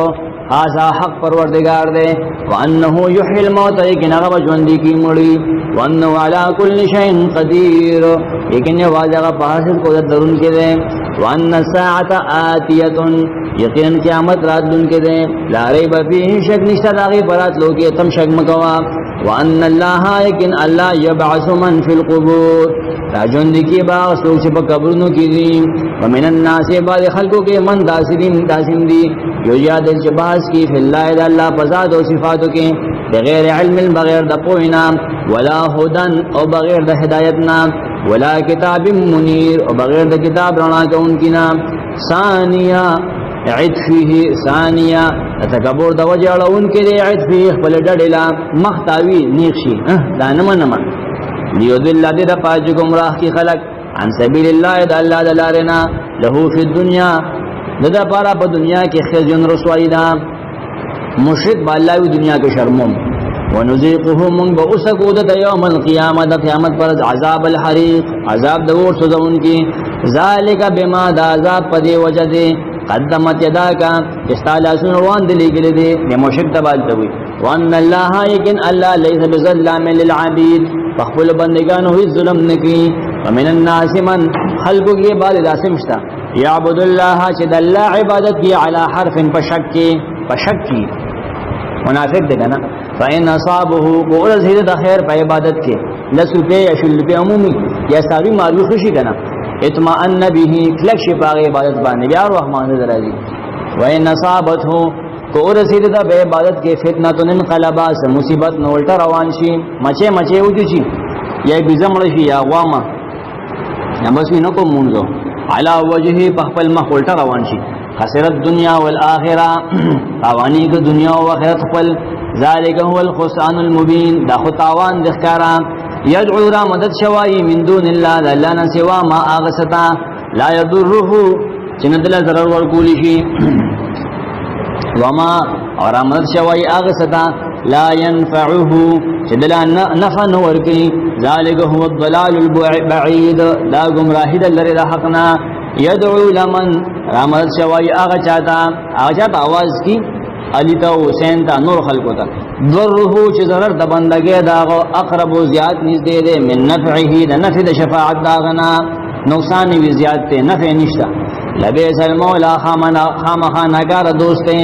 هذا حق پروردگار دے وانه یحیی الموت لیکن هغه ژوند کی مړی وانه علی کل شیء قدیر لیکن واجب پاسه کو درون کې دے وان الساعه آتیه یقینا قیامت راتلون کې دے لا ریب فیه شک نشته داغه برات لوګي تم شک مکوا وان الله یقین الله یبعث من فی القبور راجون دی کی با سوچ په قبرونو کې دي ومن الناس بعض خلقو کې من داسین دی یو یاد الجباس کی فی الله الا الله فزاد او صفاتو کې بغیر علم بغیر د پوینا ولا هدن او بغیر د هدایت نام ولا کتاب منیر او بغیر د کتاب رڼا کوونکی نام ثانیہ عطفه ثانیہ تکبر د وجړون کې دی عطفه خپل ډډلا محتاوی نیخشي دا نمنه لیودل الذی رفاج گمراه کی خلق عن سبیل الله د الله د لارنا له فی الدنیا دغه پارا په دنیا کې خزن رسوایی دا مشرک بالله دنیا کې شرموم ونذيقه من بؤسكو د یوم القیامه د قیامت پر عذاب الحریق عذاب د اور سوزون کی ذالک بما دا عذاب په دی وجده قدمت یداکا استعلا سن روان دلی گلی دی مشرک تبالته وي وان الله یکن الله ليس بظلام للعبید فخبل بندگانو هیڅ ظلم نکي ومن الناس من خلقو کې بعد داسمشتا یعبد الله چې د الله عبادت کی علی حرف پشکی منافق دی کنه فإن أصابه بغرض هدایت خیر په عبادت کې لسو په یشل په عمومي یا ساوی معروف شي کنه اطمئن به کلک شي په عبادت باندې بیا رحمان درازي وإن أصابته بغرض هدایت په عبادت کې فتنه انقلبا مصیبت نو الټا روان شي مچه وږي شي یا بيزمړ شي یا غوامه یا بس وینو کوم مونږه علا وجهه په خپل مخ الټا روان شي خسرت دنیا والآخرة اوانی که دنیا و آخرت خپل ذالک هو الخسران المبین دا خطاوان دخکارا یدعو را مدد شوائی من دون اللہ دا اللہ نسوا ما آغسطا لا یضره چندل ضرر ورکولی شی وما اور مدد شوائی آغسطا لا ينفعه چندل نفع نورکی ذالک هو الضلال البعید دا گمراہی دل لرد حقنا یدعو لمن رامد شوائی آغا چاہتا آواز کی علی تا حسین تا نور خلقو تا ضرہو چی ضرر دا بندگی داغو اقرب و زیاد نیز دے دے من نفعی دا نفع دا شفاعت داغنا نقصانی وی زیاد تے نفع نشتا لبیس المولا خامخا نکار دوستے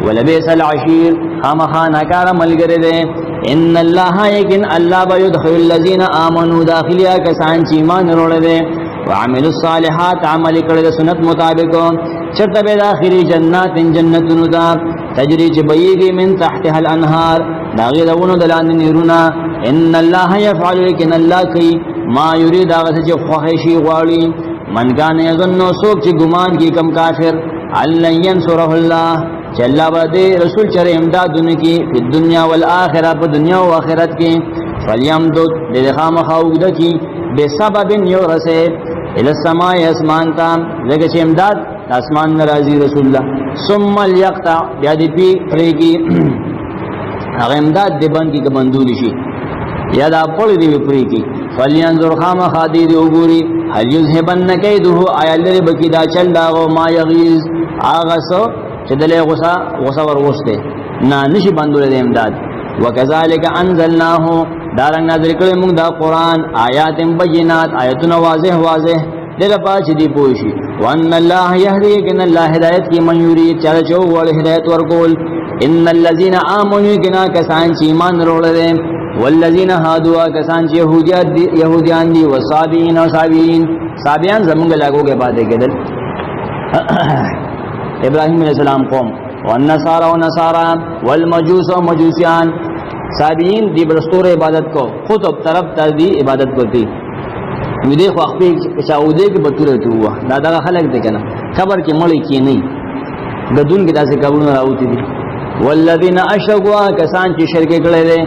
و لبیس العشیر خامخا نکار ملگر دے ان اللہ یکن اللہ بیدخل اللذین آمنوا داخلیا کسان چیمان روڑ دے وعملوا الصالحات عمل کړه سنت مطابق چرته به داخلي جنات جنتونو دا تجري جبيږي من تحتها الانهار داغه دونو دلان نيرونا ان الله يفعل لكن الله کوي ما يريد هغه چې خوښي غواړي من کان یظن سوق چې ګمان کی کم کافر الله ينصره الله جل وعده رسول چر امدادونه کی په دنیا والآخرة په دنیا او آخرت کې فلیمدد لخام خاوده کی بسبب یورسه الى السماء اسمان تام لکه چې امداد اسمان ناراضي رسول الله ثم يقطع بیا دې پریږي هغه امداد دې باندې کې بندول شي یا دا پړې دې پریږي فلينظر خام خادي دې وګوري هل يذهبن كيده آیا لري بکی دا چل دا ما يغيظ هغه سو چې دلې غصه ورغسته نه نشي بندول دې امداد وكذلك انزلناه دارنګ نازل کړي موږ دا قران آیات بینات آیتونه واضح دغه پاش دی پوشي وان الله يهدي كن الله هدایت کی من یرید چا چو ول هدایت ورکول ان الذين امنوا كنا کسان چې ایمان وروړل والذین هادوا کسان چې يهوديان دي وصابین او صابیان زمونږ لاګو کې پاتې کېدل ابراهیم علیہ السلام قوم والنصارى والمجوس ومجوسیان صابین دی برستور عبادت کو خطب طرف تر دی عبادت کرتی می دیکھو اخپی چاودے کی بطورے تو ہوا دادا خلق دے کنا خبر کی مڑی کی نہیں گدون کی دا سے قبرون راوتی دی والذین اشرکوا کسان چی شرکے کڑے دے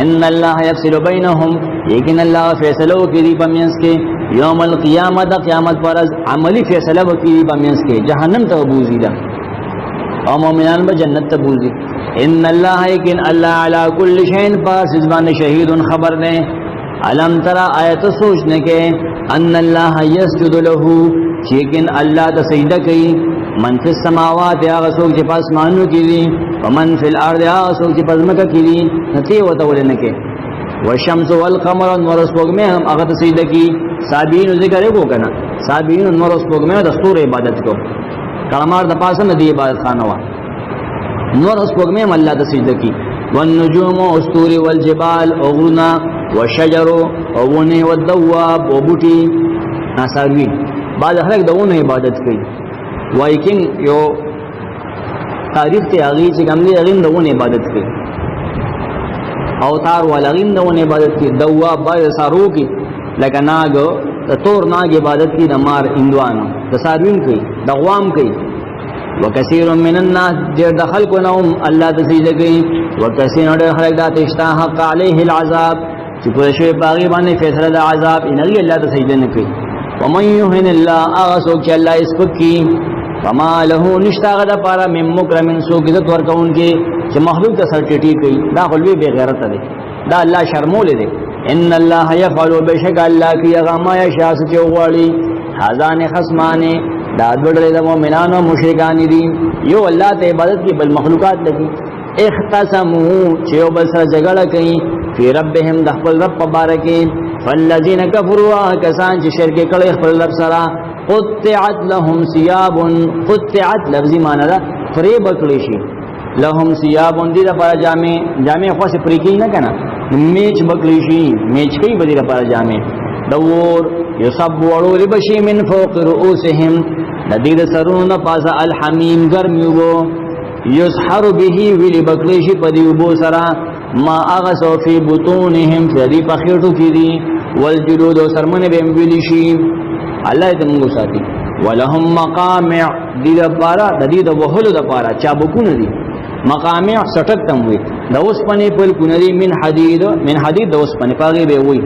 ان الله يفصل بينهم لیکن الله فیصلو کی پمینس کے یوم القیامت قیامت پر عملی فیصلہ کی پمینس کے جہنم ته بوزی دا او مومنان به جنت ته بوزی ان الله لیکن الله علی کل شیء فاسبان شهید خبر نے علم ترى آیت سوچنے کے ان الله يسجد له لیکن الله ته سجدہ کوي من فی السماوات یا غسوک چې پاسمانو کې دي ومن فی الارض یا غسوک چې پزمکه کې دي نتی وته ولنه کې والشمس والقمر ورسوګ میں ہم هغه سجدہ کی سابین ذکر کو کنا سابین ورسوګ میں دستور عبادت کو کلمار د پاسه ندی عبادت خانه وا ورسوګ میں الله ته سجدہ کی والنجوم والاسطور والجبال اغرنا والشجر وونه والدواب وبوټي ناساروی بعض خلک دونه عبادت کوي وایکین یو تاریخ ته اغي چې ګملي اغین دونه عبادت کوي اوتار ولغین دونه عبادت کوي دواب باید سارو کی لکه ناګ تور ناګ عبادت کوي د مار اندوانو د ساروین کوي د غوام کوي وکثیر من الناس جر دخل کو نوم الله تسجد کوي وکثیر د خلک د اشتا حق علیه العذاب چې په شی باغی باندې فیصله د عذاب ان الله تسجد نه کوي ومن يهن الله اغسوک چې الله اسپکی فما له نشتاغه د پاره مم مکرمن سو عزت ورکون کې چې مخلوق ته سرټیټی کوي دا خلوی بے غیرت دی دا الله شرمول دی ان الله يفعل بشک الله کی غما یشاء چې غواړي حزان خصمانه دا دړل د مؤمنانو مشرکان دي یو الله ته عبادت کی بل مخلوقات لګي اختصموا چې یو بل سره جګړه کوي فی ربهم د خپل رب مبارکین فالذین کفروا کسان چې شرک کړي خپل رب سره قطعت لهم ثياب قطعت لفظی معنی دا فریب کړي شي لهم ثياب دې لپاره جامې خو څه پرې کې نه کنه میچ بکلی شي میچ کوي بدی لپاره جامې دور یصب ورو لبشی من فوق رؤوسهم لدید سرون پاس الحمیم گرمی وو یسحر به ویلی بکلی شي پدی وبو سرا ما اغسو فی بطونهم فدی پخیټو کی دی والجلود سرمنه به ویلی شي الله دې موږ ساتي ولهم مقامع دې لپاره د دې د وهلو لپاره چابکونه دي مقامع سټک تم وي د اوس پنې په کونري من حدید د اوس پنې پاغي به وي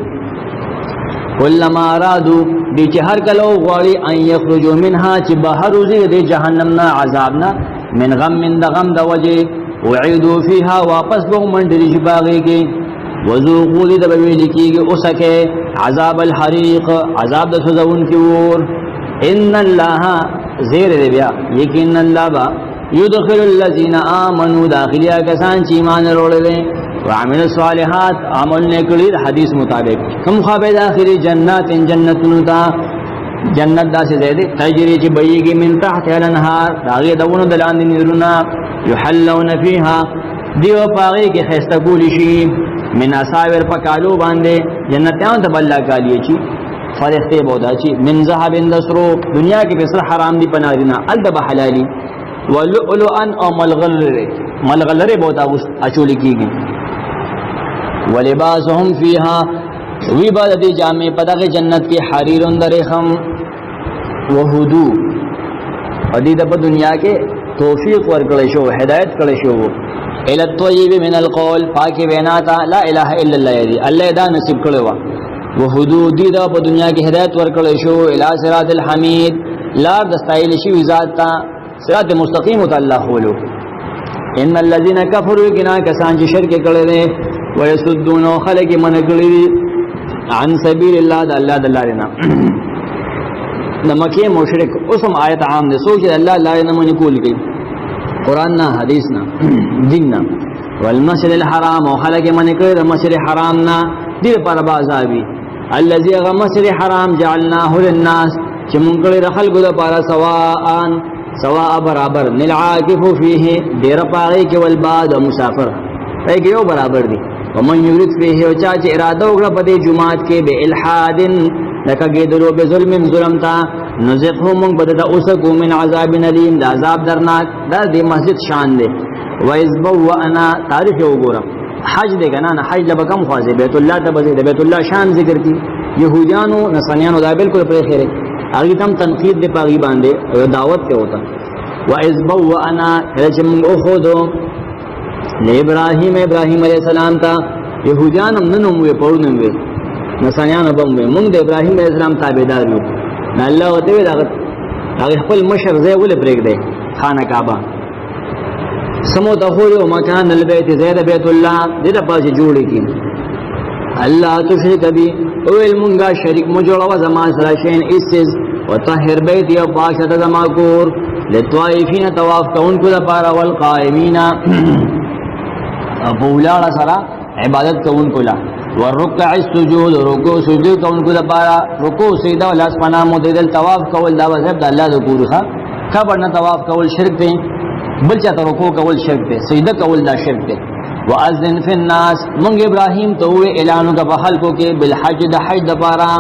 ولما ارادو دې چې هر کله غواړي ان یخرجوا منها چې بهر وزي د جهنم نه عذابنا من غم من د غم د وجه وعيدوا فيها واپس به منډري شي باغي کې وذوقوا دې د ویل کېږي اوسکه عذاب الحريق عذاب د سوزون کې ور ان الله زیر دې بیا یقین الله با يدخل الذين امنوا داخليا کسان چې ایمان وروړل وعمل الصالحات عمل نکړي حدیث مطابق کوم خابه داخلي جنات جنتون تا جنت داسې ده تجري چې بيږي من تحت الانهار داغه دونه دلاندې نورنا يحلون فيها دیو پاغي کې خسته ګول شي من اساور پکالو باندې جنتیان ته بل کالی چی فرښتې بودا چی من ذهب اندسرو دنیا کې به حرام دي پنارینا الدب حلالي ولؤلؤا او ملغلره بودا اچول کیږي ولباسهم فيها وی بعد دې جامع پدغه جنت کې حریرون درهم وهدو ادي د دنیا کې توفیق ورکړل شو هدایت کړل شو الى الطيب من القول پاکي وینا تا لا اله الا الله يدي الله دا نصیب کړو وهدو دې د دنیا کې هدایت ورکړل شو الى صراط الحمید لا دستایل شي ذات تا صراط مستقیم ته الله ولو ان الذين كفروا كنا کسان چې شرک کړي دي ويسدون خلق من کړي عن سبيل الله د الله د لارې نه د مکه مشرک اوسم آیت عام ده سوچ الله لارې نه منې کول کوي قران نه حدیث نه دین نه والمسجد الحرام خلق من کړي د مسجد حرام نه دې پر بازابي الذي غمسجد حرام جعلناه للناس چې مونږ کړي خلق د پارا سواء برابر للعاكف فيه دیر پاغي کې والباد مسافر ایک یو برابر دي ومن یرید فيه او چا چې اراده وکړه په دې جمعات کې به الحاد لکه ګیدلو به ظلم تا نزقهم من بدد اوسکو من عذاب الیم د عذاب درناک دا د مسجد شان دی وایذبوا انا تعریف وګورم حج دې کنه نه حج لبکم خوازه بیت الله ته به بیت الله شان ذکر کی يهوديانو نصرانيانو دا بالکل پر خیره هغه تم تنقید دی پاغي باندې دعوت ته وتا وایذبوا انا رجم اخذو ابراهیم علیہ السلام تا يهوديان هم نن وي پورنم وي نصرانيان هم وي موږ د ابراهيم عليه السلام تابعدار یو نه الله وته وی هغه خپل مشر ځای ولې پرېږ دی خانه کعبه سمو دخول مکان البيت زید بیت الله دې د پاس جوړی کی الله تشرک بی او المنگا شریک مجوړه زما سره شین اسز وطهر بیت یا پاکه زما کور لطائفین طواف کوونکو لپاره والقائمین ابو لاړه سره عبادت کوونکو لا ورکع السجود رکوع سجود کوونکو لپاره رکوع سجده ول اسمانه مدل طواف کول دا وجب د الله د کورخه کبر نه طواف کول شرک دی بل چاته رکوع کول شرک دی سجده کول دا شرک دی واذن فی الناس مونږ ابراهیم ته وی اعلانو کا بخلکو کې بالحج د حج د پاره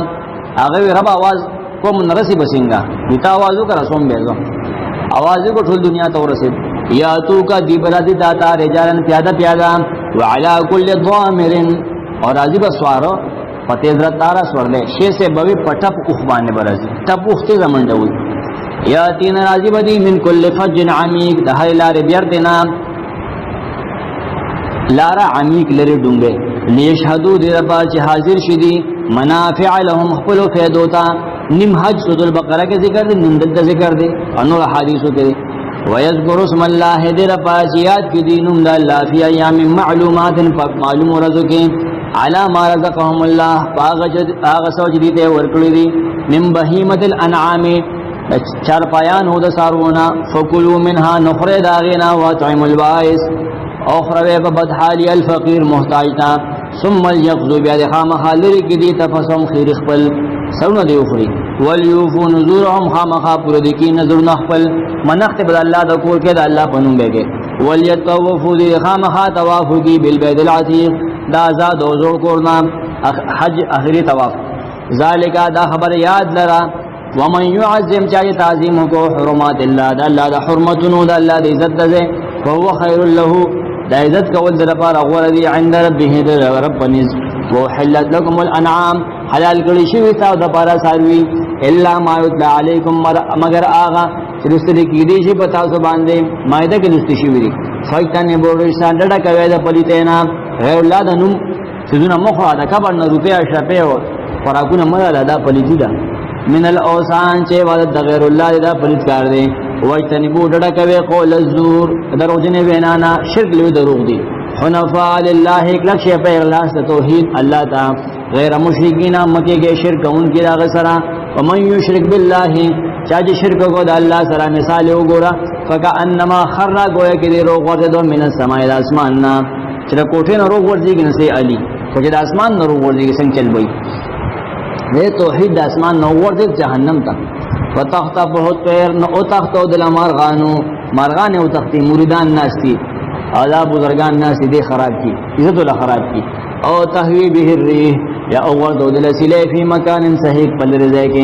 هغه رب आवाज کوم نرسي بسنګا میتا आवाजو کا رسوم بیزو आवाज کو ټول دنیا ته ورسید یا تو کا دی برادی داتا رجالن پیاده پیاده وعلى كل ضامر اور راضی بسوارو فتح حضرت تارا سورلے شے سے بوی پٹپ اخبانے برازی ٹپ اختے زمن ڈوئی یا تین راضی بدی من کل فج عمیق دہائی لار بیردنا لارا عمیق لری ڈونگے لیشہدو دی ربا چی حاضر شدی منافع لهم خپلو فیدوتا نم حج سود البقرہ کے ذکر دے نم دد ذکر دے انور حدیثو کے دے وَيَذْكُرُ اسْمَ اللَّهِ دِرَ پاسیات کی دینم دا اللہ فی ایام معلومات پاک معلوم رزو کے علا ما رزقهم اللہ پاغ سوچ دیتے ورکلی دی من بہیمت الانعام چار پایان ہو دا سارونا فکلو منها نخر داغینا واتعم البائس اخروے بدحالی الفقیر محتاجتا ثم الیقضو بیاد خام خالر کی دی تفسم خیر اخپل سونا دی اخری ولیوفو نزورهم خام خواب پردی کی نظر نخپل منخت بد اللہ دا کور کے دا اللہ پنوں بے گے ولیتوفو دی خام خواب توافو کی بالبید العتیق دا آزاد و زور کورنا حج اخری تواف ذالکا دا خبر یاد لرا ومن يعظم چاہی تعظیموں کو حرمات اللہ دا اللہ دا حرمتنو دا اللہ دا عزت دے فهو خیر له دا عزت کول دا پار اغور دی عند ربه دا رب نز وحلت لكم الانعام حلال کری شوی تاو دا پارا ساروی الا ما یتلا علیکم مگر آغا چرستری کی دیشی پتاو سو باندے مائدہ کی دستی شوی دی فاکتانی بورشان ڈڑا کوئی دا پلیتینا غیر اللہ دا نم سیزونا مخوا دا کبر نا روپے اشرپے و فراکونا مدالا دا پلیتی دا من الاوسان چه عبادت دا غیر اللہ دا پلیت کار دے واجتنبو ڈڑا کوئی قول الزور دروغ جنے بینانا شرک لوی دروغ دی حنفاء للہ ایک لکش پہ اغلاس توحید اللہ تا غیر مشرکین مکے کے شرک ان کی راغ سرا ومن یشرک باللہ چاج شرک کو دا اللہ سرا مثال ہو گورا فکا انما خرہ گویا کہ دے روغ ورد دو من السماء الاسماننا چرا کوٹھے نہ روغ ورزی کی نسی علی کچھ دا اسمان نہ روغ ورزی کی سنگ چل بئی دے توحید دا اسمان نہ ورزی جہنم تا وتختا بہت پیر نہ او تختو دل مارغانو مارغان او تختی موریدان ناستی آداب بزرگان ناسی دے خراب کی عزت اللہ خراب کی او تحوی به الریح یا اول دو دل سلے فی مکان صحیح پل رضے کے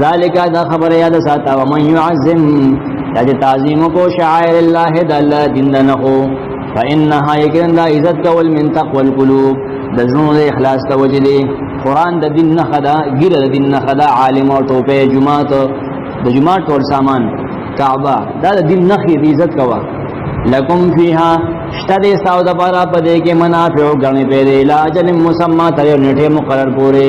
ذالکہ دا خبر یاد ساتا ومن یعظم یا تعظیم کو شعائر اللہ دا اللہ دن نخو فإنہا یکرن دا عزت کول من تقوى القلوب دزنون دے اخلاص توجدے قرآن دا دن نخدا گر دا دن نخدا عالم اور توپے جماعت دا جماعت اور سامان کعبہ دا دن نخی دی عزت کوا لکم فیہا شتد استاو دا پارا پدے کے منافع گرنے پیدے لاجل مسمع تریر نٹے مقرر پورے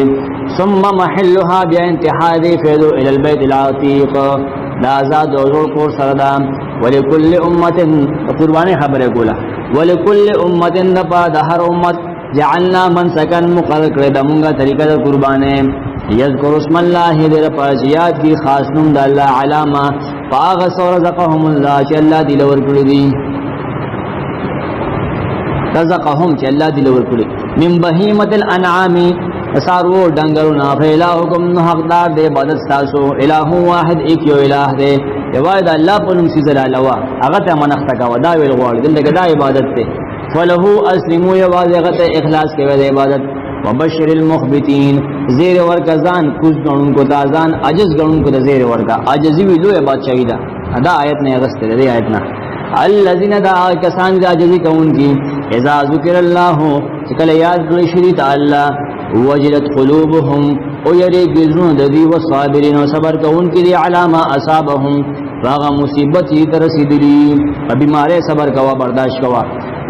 ثم محلها بیا انتحا دے فیدو الالبیت العتیق دا آزاد وزور کور سردام ولکل امت قربانی خبر گولا ولکل امت دپا دا ہر امت جعلنا من سکن مقرر کرد منگا طریقہ دا قربانے یذکر اسم اللہ دیر پاسیات کی خاص نم دا اللہ علامہ فاغس و رزقهم اللہ چی اللہ دلور کردی رزقهم چی اللہ دلور کردی من بہیمت الانعامی سارو ڈنگرنا فیلہکم حقدار دے عبادت ستاسو الہ واحد ایک یو الہ دے یوائد اللہ پنم سیزل علوا اغتا منختکا و داوی الغوار دل دے دا عبادت دے فلہو اسلمو یواز اغتا اخلاص کے وید عبادت وبشر المخبتین زیر ورکا زان کس گرن کو تازان عجز گرن کو زیر ورکا عجزی وی لو بادشاہی دا دا آیت نے اغسط دے آیت نا الذین دا کسان دا عجزی کون کی اذا ذکر اللہ چکل یاد شدید اللہ وجلت قلوبهم او یری گزرون ددی و صابرین و صبر کون کی دی علامہ اصابهم فاغا مصیبت ہی ترسیدلی بیمارے صبر کوا برداشت کوا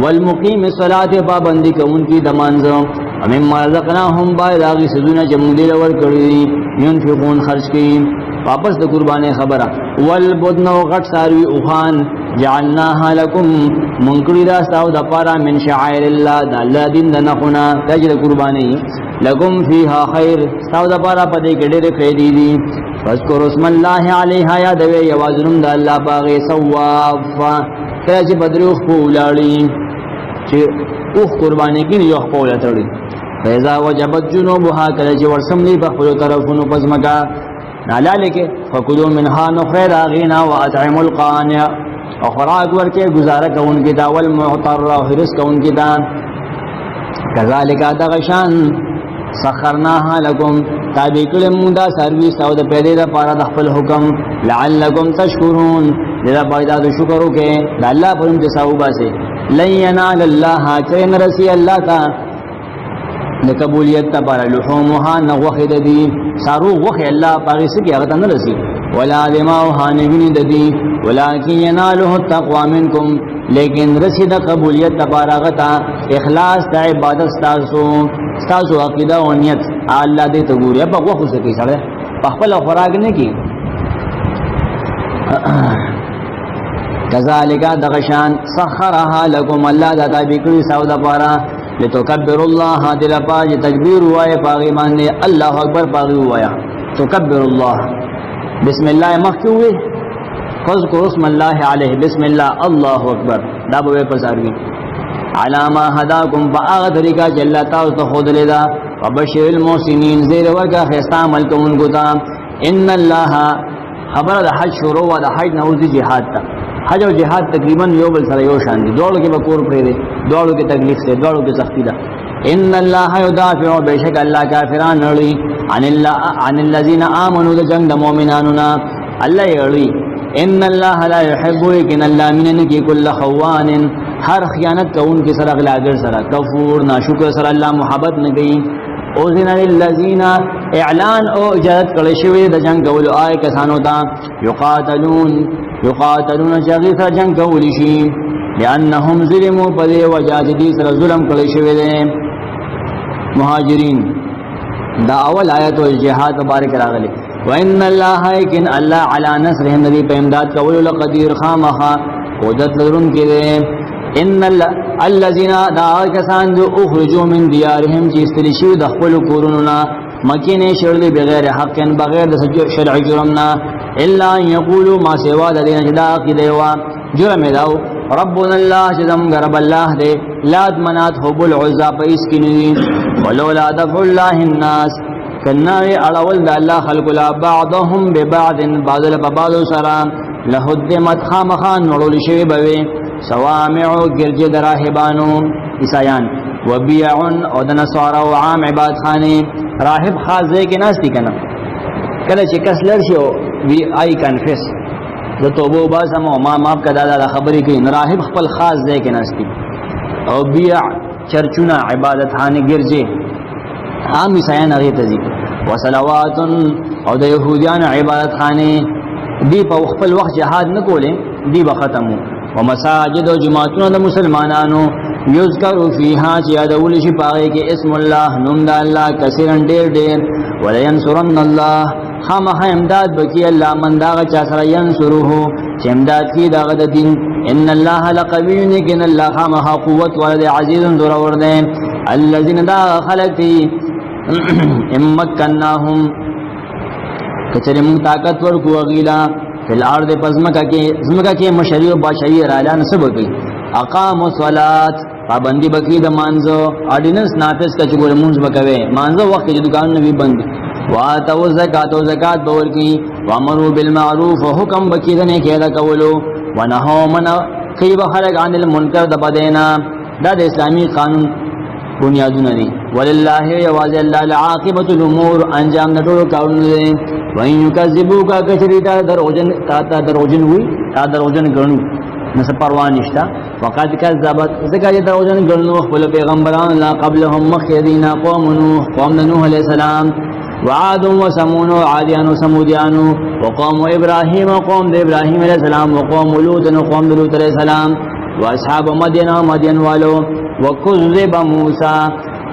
والمقیم الصلاة پابندی کوونکی د مانځه مما رزقناهم باغی سدونه چې موږ دې ورکړي ينفقون خرج کوي واپس د قربانه خبره والبدن غټ ساروي اوخان جعلناها لكم منکری دا استاو د پارا من شعائر الله د الله دین د نخونه تجر قربانی لكم فيها خير استاو د پارا پدې کې ډېر فائدې دي فذكر اسم الله عليها یا دوی یوازنم د الله باغې ثواب کله چې بدروخ په ولاړی چې اوخ قربانی کې یو په ولاتړي فإذا وجبت جنوبها کله چې ورسملی په خپل طرفونو پزمکا نالاله کې فکلوا منها نخرا غینا واطعموا القانع او خوراک ورکه گزاره کوونکی دا ول معطر او حرس کوونکی دا کذالک دغشان سخرناها لكم تابع کلم دا سرویس او د پیدا لپاره د خپل حکم لعلکم تشکرون دا پیدا د شکر وکي د الله پرم د ثواب سي لن ينال الله كن رسي الله تا لقبولیت لپاره لحومها نغوخد دي سارو غوخ الله پاغي سي هغه نه رسي ولا دماؤها نبنی ددی ولكن يناله التقوى منكم لیکن رسید قبولیت تبارغتا اخلاص دا عبادت ستاسو عقیدہ و نیت اللہ دے تگوری اب وقت سکی سڑے پخپل خوراک نے کی کذالک دغشان سخرها لكم اللہ دا تابکری سعود پارا لتکبر اللہ دل پاج تکبیر ہوئے پاغی ماننے اللہ اکبر پاغی ہوا تکبر اللہ بسم اللہ مخیوی فذکر اسم اللہ علیہ بسم اللہ اللہ اکبر دابو بے پساروی علامہ حداکم فآغ طریقہ جلتا تاوتا خود لیدا وبشر المحسنین زیر ورکا خیستا عمل کون گتا ان اللہ خبر دا حج شروع و دا حج نوزی جہاد تا حج و جہاد تقریبا یو بل سر یو شان دی دوڑو کے بکور پریدے دوڑو کے تکلیف سے دوڑو کے سختی دا ان اللہ یدافع بیشک اللہ کافران نڑی عن الذین آمنوا دا جنگ دا مومنانونا اللہ یڑی ان اللہ لا يحب لیکن اللہ مننکی کل خوان ہر خیانت کا ان کی سر اغلاگر سر کفور ناشکر سر اللہ محبت نگئی اوزن للذین اعلان او اجازت کلشوی دا جنگ کولو آئے کسانو تا یقاتلون شاگی سر جنگ کولیشی لأنهم ظلموا پدے وجات دی سر ظلم کلشوی دے مہاجرین دا اول آیت و جہاد مبارک راغلے وَإِنَّ اللَّهَ اِكِنْ اللَّهَ عَلَى نَصْرِهِمْ نبی پہ امداد کولو لقدیر خامخا قدرت لرن کے دے ان الذين دعا کسان جو اخرجوا من دیارهم چی استلشیو دخپلو کورنونا مکین شرلی بغیر حق بغیر شرع جرمنا الا ان یقولوا ما سوا دین جدا کی دیوا جرم داو ربنا اللہ جزم غرب اللہ دے لاد منات حب العزا پیس کی نوی ولولا دفع اللہ الناس کناوی اڑول دا اللہ خلق لا بعضهم ببعض بعض لبعض سلام لحدمت خامخان نڑول شوی بوی سوامع گرج دراہبانو عیسایان وبیعن او دنسوارا و عام عباد خانی راہب خاص دے کے ناستی کنا کله چې کس لرشو وی آئی کنفیس د توبو باسم او ما ماف کدا دا خبرې کوي راهب خپل خاص ځای کې ناشتي او بیا چرچونه عبادت خانه ګرځي عام عیسایان هغه ته دي وصلوات او د يهوديان عبادت خانه دی په خپل وخت جهاد نه کولې دی به ختمو ومساجد او جماعتونه د مسلمانانو یذکر فیها چې یادول شي پاره کې اسم الله نوم د الله کثیرن ډیر ډیر ولینصرن الله خامخ امداد بکی الله من دا چا سره ینصره چې امداد کی دا د دین ان الله لقوی یکن الله خامخ قوت ولد عزیز ذو ورده الذين دا خلقتی امکناهم کچره مون طاقت ورکو غیلا فی الارض پزمکا کې مشری او بادشاہی را اعلان سب کوي اقام الصلاه پابندی بکی د مانزو اورډیننس نافذ کچ ګور مونږ بکوي مانزو وخت چې دکان نبی بند واتو زکات او زکات باور کی وامروا بالمعروف وحکم بکی دنه کې دا کولو ونهوا من کیب خلق عن المنکر د بدینا دا د اسلامی قانون بنیادونه دي ولله یواز الله العاقبۃ الامور انجام د ټولو کارونو دي وان یکذبوک کثریتا دروژن تا دروژن وی تا دروژن غنو نس پروا نشتا وقد كذبت ذکر دروژن غنو خپل پیغمبران لا قبلهم مخیدین قوم نوح قوم نوح علیہ السلام وعاد وثمود وعادیان وثمودیان وقوم ابراهیم قوم ابراهیم علیہ السلام وقوم لوط قوم لوط علیہ السلام واصحاب مدین مدین والو وکذب موسی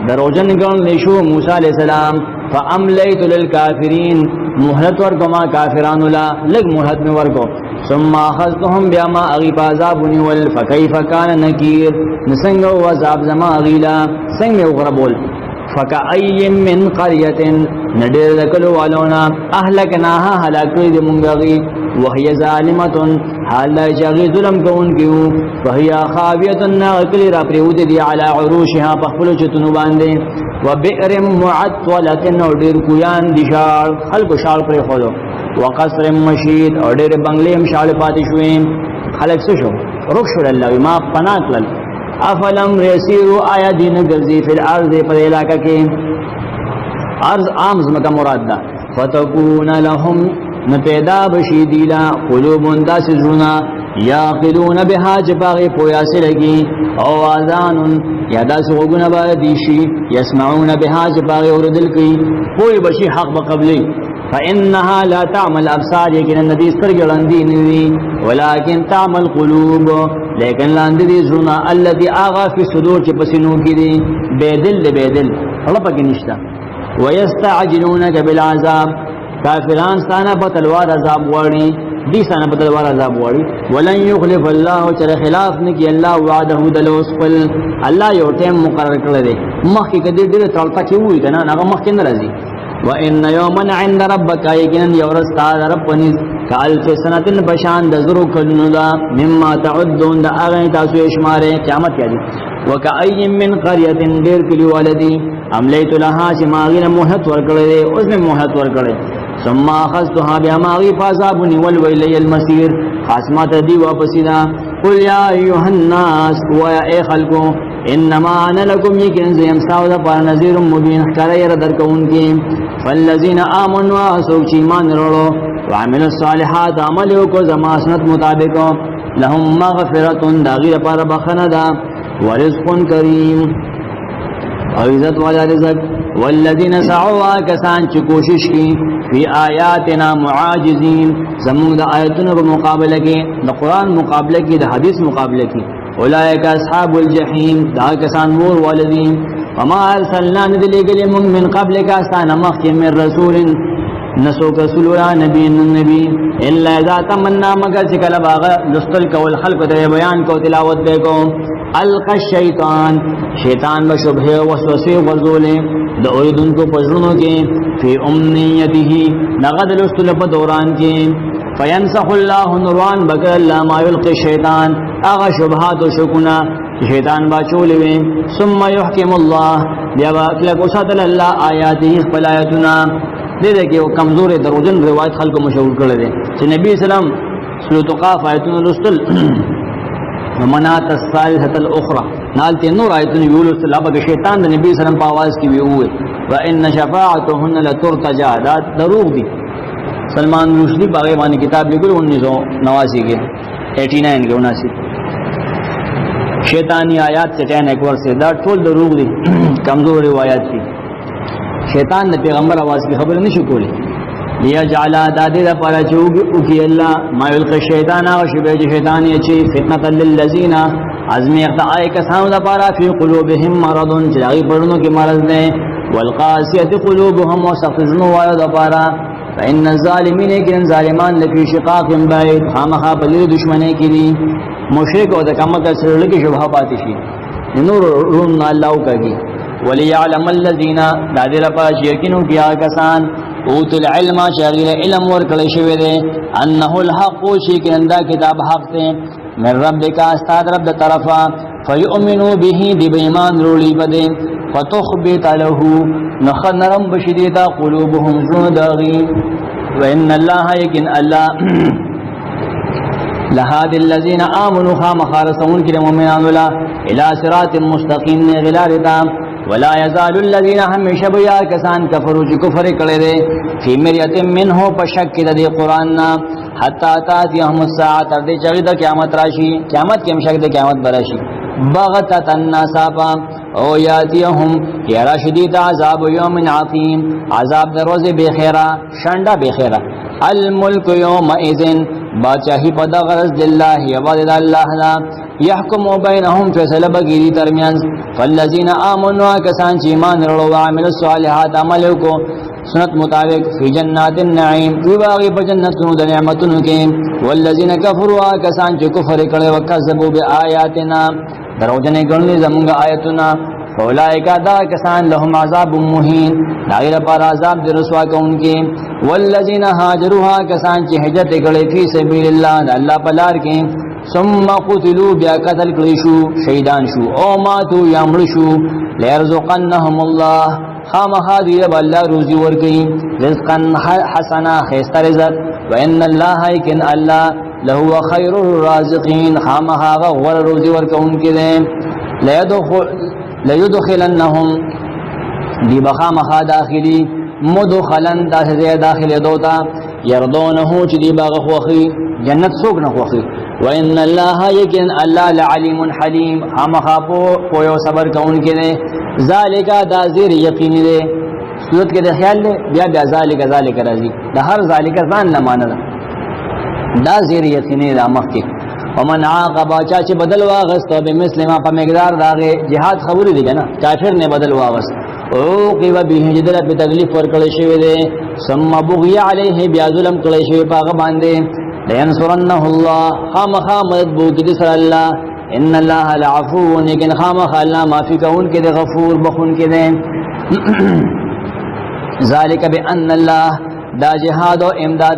دروجن ګڼل شو موسی علیہ السلام فاملیت للکافرین مهلت ورکو ما کافرانو لا لګ مهلت می ورکو ثم اخذتهم بما اغیب عذابنی فكيف كان نکیر نسنگ و عذاب زما اغیلا سنگ می غربول فكأي من قرية ندير ذكلوا والونا أهلكناها هلاكوي دي منغغي وهي ظالمة حال لا جاغي ظلم كون كيو وهي خاوية ناغكلي رابريود دي على عروشها پخپلو چتنو باندي وبئر معطولة ودير كويان دي شار خلق شار پر خودو وقصر مشيد ودير بنگليم شال پاتي شوين خلق سشو رخشو لله ما پناك لل افلم رسیرو آیا دین گرزی فی الارض پر علاقہ کے ارض عام زمکہ مراد دا فتکون لهم نپیدا بشیدیلا قلوبون دا سزرونا یاقلون بها جباغی پویاسی لگی او آذان یا دا سغوگون باردیشی یسمعون بها جباغی اردل کی پوی بشی حق بقبلی فإنها لا تعمل أبصار لیکن النبی سرگرندی نوی ولكن تعمل قلوب لیکن لاندی زرنا الذي آغا فی صدور چی پسینو کی دی بیدل بیدل رپا کی نشتا ویستعجلونک بالعذاب کافران ستانا پتلوار عذاب واری دی ستانا پتلوار عذاب واری ولن یخلف اللہ چر خلاف نکی اللہ وعده دلوس پل اللہ یو ٹیم مقرر کردے مخی کدیر دیر تلتا کی ہوئی کنا ناغا مخی نرازی وَإِنَّ يَوْمًا عِنْدَ رَبَّكَ يَقِينًا يَوْرَسْتَادَ رَبَّنِز كَأَلْفِ سَنَةٍ بَشَانْ دَزْرُ كَلُّنُدَا مِمَّا تَعُدُّونَ دَ آغَنِ تَاسُ إِشْمَارِ قیامت کیا دی وَكَأَيٍّ مِّن قَرْيَةٍ دِرْ كِلِي وَلَدِي أَمْلَيْتُ لَهَا چِمَاغِنَ مُحَتْ وَرْكَلَدِ اس میں مُحَتْ وَرْكَلَدِ ثُمَّ أَخَذْتُهَا بِأَمَاغِي فَعَذَابُنِي وَإِلَيَّ الْمَصِيرُ خاصمات دی واپسینا قُلْ يَا أَيُّهَا النَّاسُ وَيَا اے خلقو انما انا لكم يكن زيم ساودا پر نذير مبين خير ير دركون کی فالذين امنوا وسوچ ایمان رولو وعملوا الصالحات عملوا کو زما سنت مطابق لهم مغفرة داغیر پر بخندا ورزق کریم او عزت والا رزق والذین سعوا کسان چ کوشش کی فی آیاتنا معاجزین زمون د آیاتونو په مقابله کې د قران مقابله کې د حدیث مقابله کې اولئک اصحاب الجحیم دا کسان مور والدین وما ارسلنا ندلګل من قبلک استانا مخکې من رسول نسوک رسول ولا نبی النبی الا اذا تمنا مگر چې کله باغ لستل کول خلق ته بیان کو تلاوت به کو القى الشیطان شیطان به شبهه وسوسه ورزولې د اوریدونکو پزړونو کې فی امنیته نغد لستل په دوران کې فینسخ الله نوران بکر الله ما یلقي الشیطان اغه شبهات او شکونا شیطان با چولوي ثم يحكم الله بیا واکل کو ساتل الله آیاته خپل آیاتنا دې کې کمزور دروژن روایت خلکو مشهور کړل دي چې نبی اسلام سورۃ قاف آیتونه رسل ومنات الصالحه الاخرى نالته نور آیتونه ویلو الله به شیطان د نبی اسلام په आवाज کې ویوه وان شفاعتهن لترتجى دا دروغ دي سلمان رشدی باغی باندې کتاب لیکل 1989 کې 89 کې 79 شیطانی آیات سے ٹین ایک ور سے دا ټول دروغ دي کمزور روایت دي شیطان د پیغمبر आवाज کی خبر نشي کولی لیا جعل دادی دا پارا چوگ اوکی اللہ ما یلقی الشیطان و شبیج شیطانی اچھی فتنة للذین عزمی اقتعائی کسانو دا پارا فی قلوبهم مرضون چلاغی پرنو کی مرض دیں والقاسیت قلوبهم و سخزنو وایو دا پارا فإن الظالمین اکرن ظالمان لفی شقاق بعید خامخا پلیر دشمنے کی دی مشرک و دکمکر سرلکی شبہ پاتشی نور رون اللہ کا کی وَلِيَعْلَمَ الَّذِينَ دادر پاش یقینو کیا کسان اوت العلم شاغل علم ورکل شوی دے انه الحق شیکندا کتاب حق تے من ربک استاد رب طرفا فیؤمنوا به دی ایمان رولی بده فتخبت له نخنرم بشدیدا قلوبهم زودغی وان الله یقین الله لهاد الذين امنوا خامخارسون کی مومنان ولا الى صراط مستقیم غلارتا ولا يزال الذين همش بیا کسان کفروا چې کفر کړي دي فی مریت منه پشک د قران نا حتا تاتهم الساعه تر دې چې د قیامت راشي قیامت کې مشک د قیامت براشي بغتة الناسابا او یاتیهم یا شدید عذاب یوم عظیم عذاب دروز بخیرا شنڈا بخیرا الملک یوم اذن بادشاہی پدا غرض لله یواد الله لا يحكم بينهم فیصله بگیری ترمیان فالذین آمنوا کسان چې ایمان وروړو او عمل الصالحات عمل کو سنت مطابق فی جنات النعیم وی باغی په جنتونو د نعمتونو کې والذین کفروا کسان چې کفر کړي وکذبوا بیااتنا دروژنه ګڼلې زموږ آیتونه اولئک دا کسان لهم عذاب مهین داغیر پر عذاب در رسوا کونکي والذین هاجروا کسان چې هجرت کړي فی سبیل الله د الله په لار کې ثم قتلوا بیا قتل کړي شو شهیدان شو او ماتوا یا مړ شو ليرزقنهم الله خامخا دی الله روزي ورکي رزقا حسنا خيست رزق وان الله يكن الله له خير الرازقين خامخا غور روزي ورکونکي دي ليدخلنهم دی بخامخا داخلي مدخلن داخل دوتا يرضونه چې دی باغ خوخي جنت سوق نه خوخي وان الله يكن الله لعليم حليم خامخا پو یو صبر کوونکی دي ذالک دا زیر یقیني دي صورت کې د خیال له بیا ذالک راځي د هر ذالک ځان نه مانل دا زیر یقیني د مخ کې ومن عاقب چا چې بدل واغست به مسلمه په مقدار داغه jihad خبرې دي کنه کافر نه بدل واغست او قیو به جدل په تکلیف ورکړی شوی دی ثم بغي عليه بیا ظلم کړی شوی پاغه باندې لینصرنه الله خامخا مدد بو کې سره الله ان الله لعفو لیکن خامخا الله معافی کون کې دی غفور بخون کې دی ذالک بان الله دا جهاد او امداد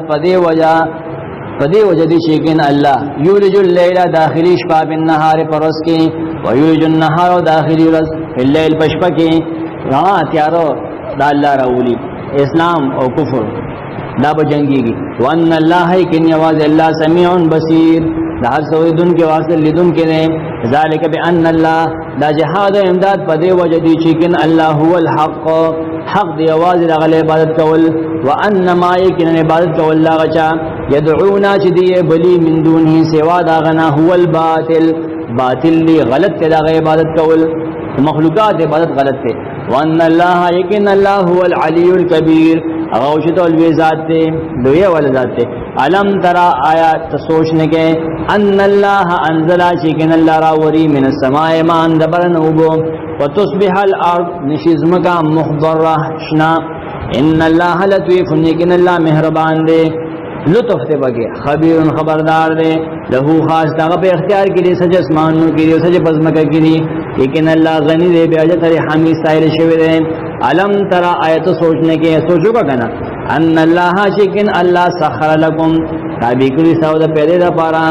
پدې وجه دي چې کین الله یولج الليل داخلي شپه بالنهار پرس کې ويولج النهار داخلي ورځ الليل پشپ کې را تیارو دا الله راولي اسلام او کفر دا بجنگيږي وان الله کین یواز الله سميع بصير دا هر څه دن کې واصل لیدون کې نه ذالک بان الله دا جهاد او امداد پدې وجه دي چې کین الله هو الحق حق دی आवाज رغله عبادت کول وان ما یکن عبادت کول لا غچا يدعونا چې دی بلی من دونه سوا دا غنا هو الباطل باطل دی غلط ته دا عبادت کول مخلوقات عبادت غلط ته وان الله یکن الله هو العلی الکبیر او شتو الوی ذات ته دوی ول ذات ته علم ترى آیات سوچنے کے ان الله انزل شکن الله راوری من السماء ما اندبر نوبو وتصبح الارض نشزمکا مخضرہ شنا ان الله لطیف لیکن الله مہربان دے لطف تے بگے خبیر خبردار دے لہو خاص داغ پہ اختیار کی دے سج اسمانوں کی دے سج بزمکہ کی دے لیکن اللہ غنی دے بے اجت حمی سائر شوی دے علم ترى آیت سوچنے کے سوچو کا کنا ان اللہ شکن اللہ سخر لکم تابع کری سعود پیدے دا پارا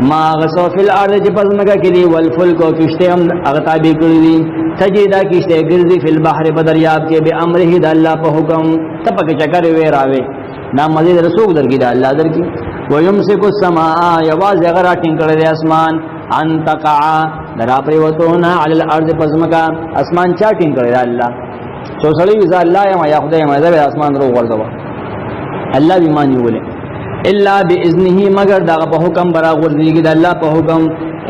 ما غصو فی الارض جی پزمکہ کری والفلک و کشتے ہم اغتابی کری دی تجیدہ کشتے گرزی فی البحر بدریاب کے بے امرہی دا اللہ پا حکم تپک چکر ویر آوے نا مزید رسوک در کی دا اللہ در کی ویمسک السماء یواز اغرا ٹنکر دے اسمان ان تقعا درا پریوتونا علی الارض پزمکہ اسمان چا ٹنکر دے اللہ سو سړی وزا الله یا خدای ما زبر اسمان درو ورځوا الله بیمانی ولې الا باذنه مگر دا په حکم برا ورځيږي د الله په حکم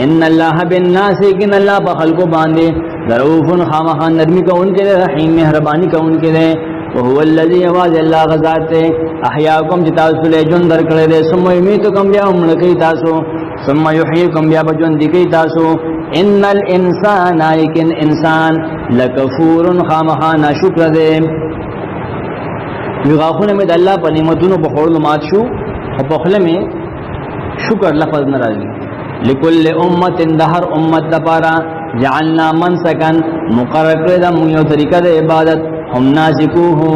ان الله بالناس ان الله په خلقو باندې رؤوف خامخ نرمی کوونکی دی رحیم مهربانی کوونکی دی او هو الذی یواز الله غزاد احیاکم چې تاسو له جون درکړې دي ثم یمیتکم بیا ملکی تاسو ثم یحییکم بیا بجون دی تاسو ان الانسان لیکن انسان لکفور خامخا ناشکر دے یغاخونه میں الله په نعمتونو په خورلو مات شو او په خله میں شکر لفظ ناراضی لكل امه دهر امت لپاره جعلنا منسکن مقرر کړی دا یو طریقه د عبادت هم ناسکوه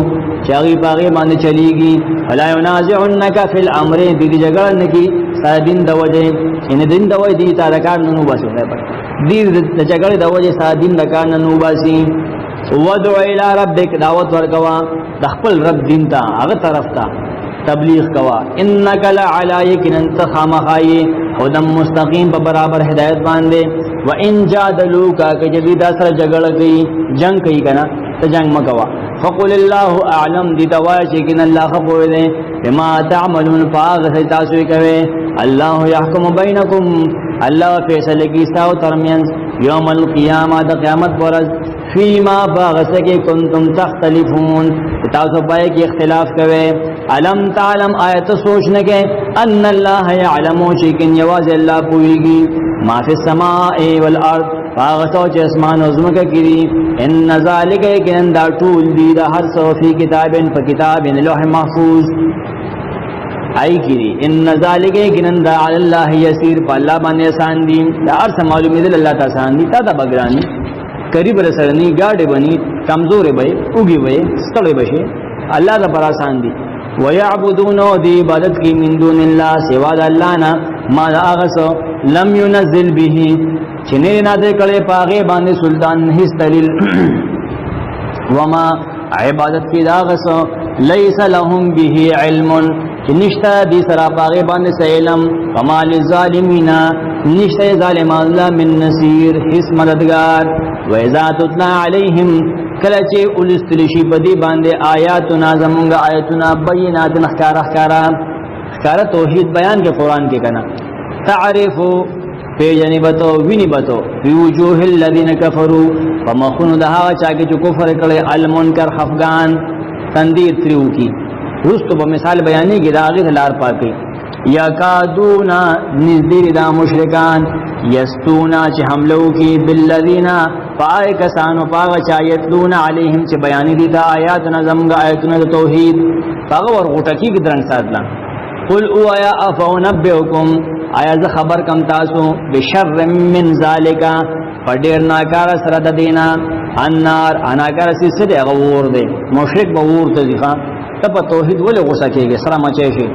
چاغي باغی باندې چلیږي ولا ينازعنك في الامر دې جګړه نکی سادین د وجه ان دین د وجه دي تا کار نه وباسي دې د جګړه د وجه سادین د کار نه وباسي ودع الى ربك دعوت ورکوا د خپل رب دین ته هغه طرف ته تبلیغ کوا انک لعلی یقین انت خامخای هدم مستقیم په برابر هدایت باندې و ان جادلوک کجدی دا سره جګړه کوي جنگ کوي کنه ته جنگ مکوا فقل الله اعلم دی دواش کین الله خبر دے بما تعملون فاغ تاسو کوي الله يحكم بينكم الله فیصله کی ساو ترمن یوم القیامه د قیامت ورځ فيما باغسکه کنتم تختلفون تاسو پای کی اختلاف کوي علم تعلم آیت سوچنے کے ان اللہ یعلم شیکن یواز اللہ پوئیگی ما فی السماء والارض فاغتو چې اسمان او زمکه کړي ان ذالک یقینا دا ټول دی دا هر څه فی کتابن په کتاب لوح محفوظ ای کړي ان ذالک یقینا دا علی الله یسیر په الله باندې آسان دي دا هر څه معلومه دي الله تعالی آسان دي تا دا بګرانی قریب رسرنی گاڑی بنی کمزور بھئی اگی بھئی ستڑی بشی اللہ دا پر آسان دی وَيَعْبُدُونَ دی عبادت کی من دون اللہ سواد اللہ نا ما دا آغسو لم ينزل به چنیر نادر کڑے پاغے باندے سلطان نحس دلیل وما عبادت کی دا آغسو لیس لهم به علم نشتا دی سرا پاغے باندے سیلم وما للظالمین نشتا ظالمان اللہ من نصیر حس مددگار وَإِذَا تُتْلَى عَلَيْهِمْ کلچے اولستلشی بدی باندے آیاتنا زمونگا آیاتنا بینات اخکارا توحید بیان کے قرآن کے کنا تعریفو فی جنبتو وینی بتو فی وجوہ الذین کفروا فمخون دہا چاکے چو کفر کلے المنکر خفگان تندیر تریو کی رستو با مثال بیانی کی داغی دلار پاکی یکادونا نزدیر دا مشرکان یستونا چه حملو کی بالذین پائے کسانو پاگا چایتلون علیہم چه بیانی دیتا آیاتنا زمگا آیتنا توحید پاگا ورغوٹکی کی درنگ ساتلا قل او آیا افو نبیوکم آیا ز خبر کم تاسو بشر من ذالکا پڑیر ناکار سرد دینا النار اناکار سیسد اغوور دے مشرک بوور تزیخا تپا توحید ولی غصہ کیگے سرما چیشی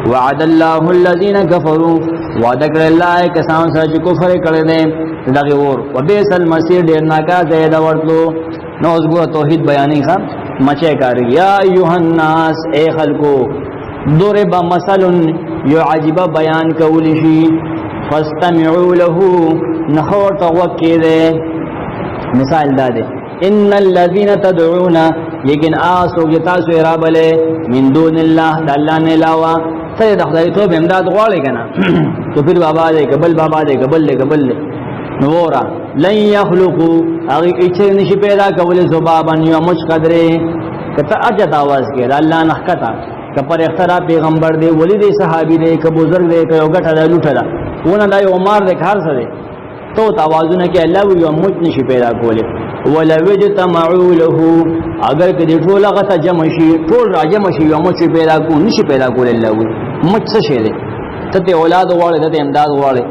وعد اللہ الذین کفروا وعد کر اللہ کسان سچ کفر کړي دي دغه ور وبئس المصير ډیر ناکا زید ورتلو نو اوسګو توحید بیانې ښه مچه کار یا ایها الناس اے خلقو ضرب مثل يعجب بیان کول شي فاستمعوا له نحو توکیده مثال داده ان الذين تدعون لیکن آسو جتاسو ارابلے من دون اللہ دا اللہ نے علاوہ سید خدای تو امداد غواړي کنه تو پھر بابا دے قبل بابا دے قبل دے قبل دے نورا لن يخلقوا اگے اچھے نشي پیدا کول ذبابن یو مچ قدرے کتا اجت आवाज کې الله نحکتا کپر اخترا پیغمبر دے ولی دے صحابی دے ک بزرگ دے ک یو غټه دے لوټه دا ونه دا یو مار دے کار سره تو توازن کې الله یو مچ نشي پیدا کوله ولو اجتمعوا له اگر کدی ټول هغه جمع شي ټول راجم شي یو مچ پیدا کو نشي پیدا کول الله مچ څه شي دي ته اولاد واړه ته امداد واړه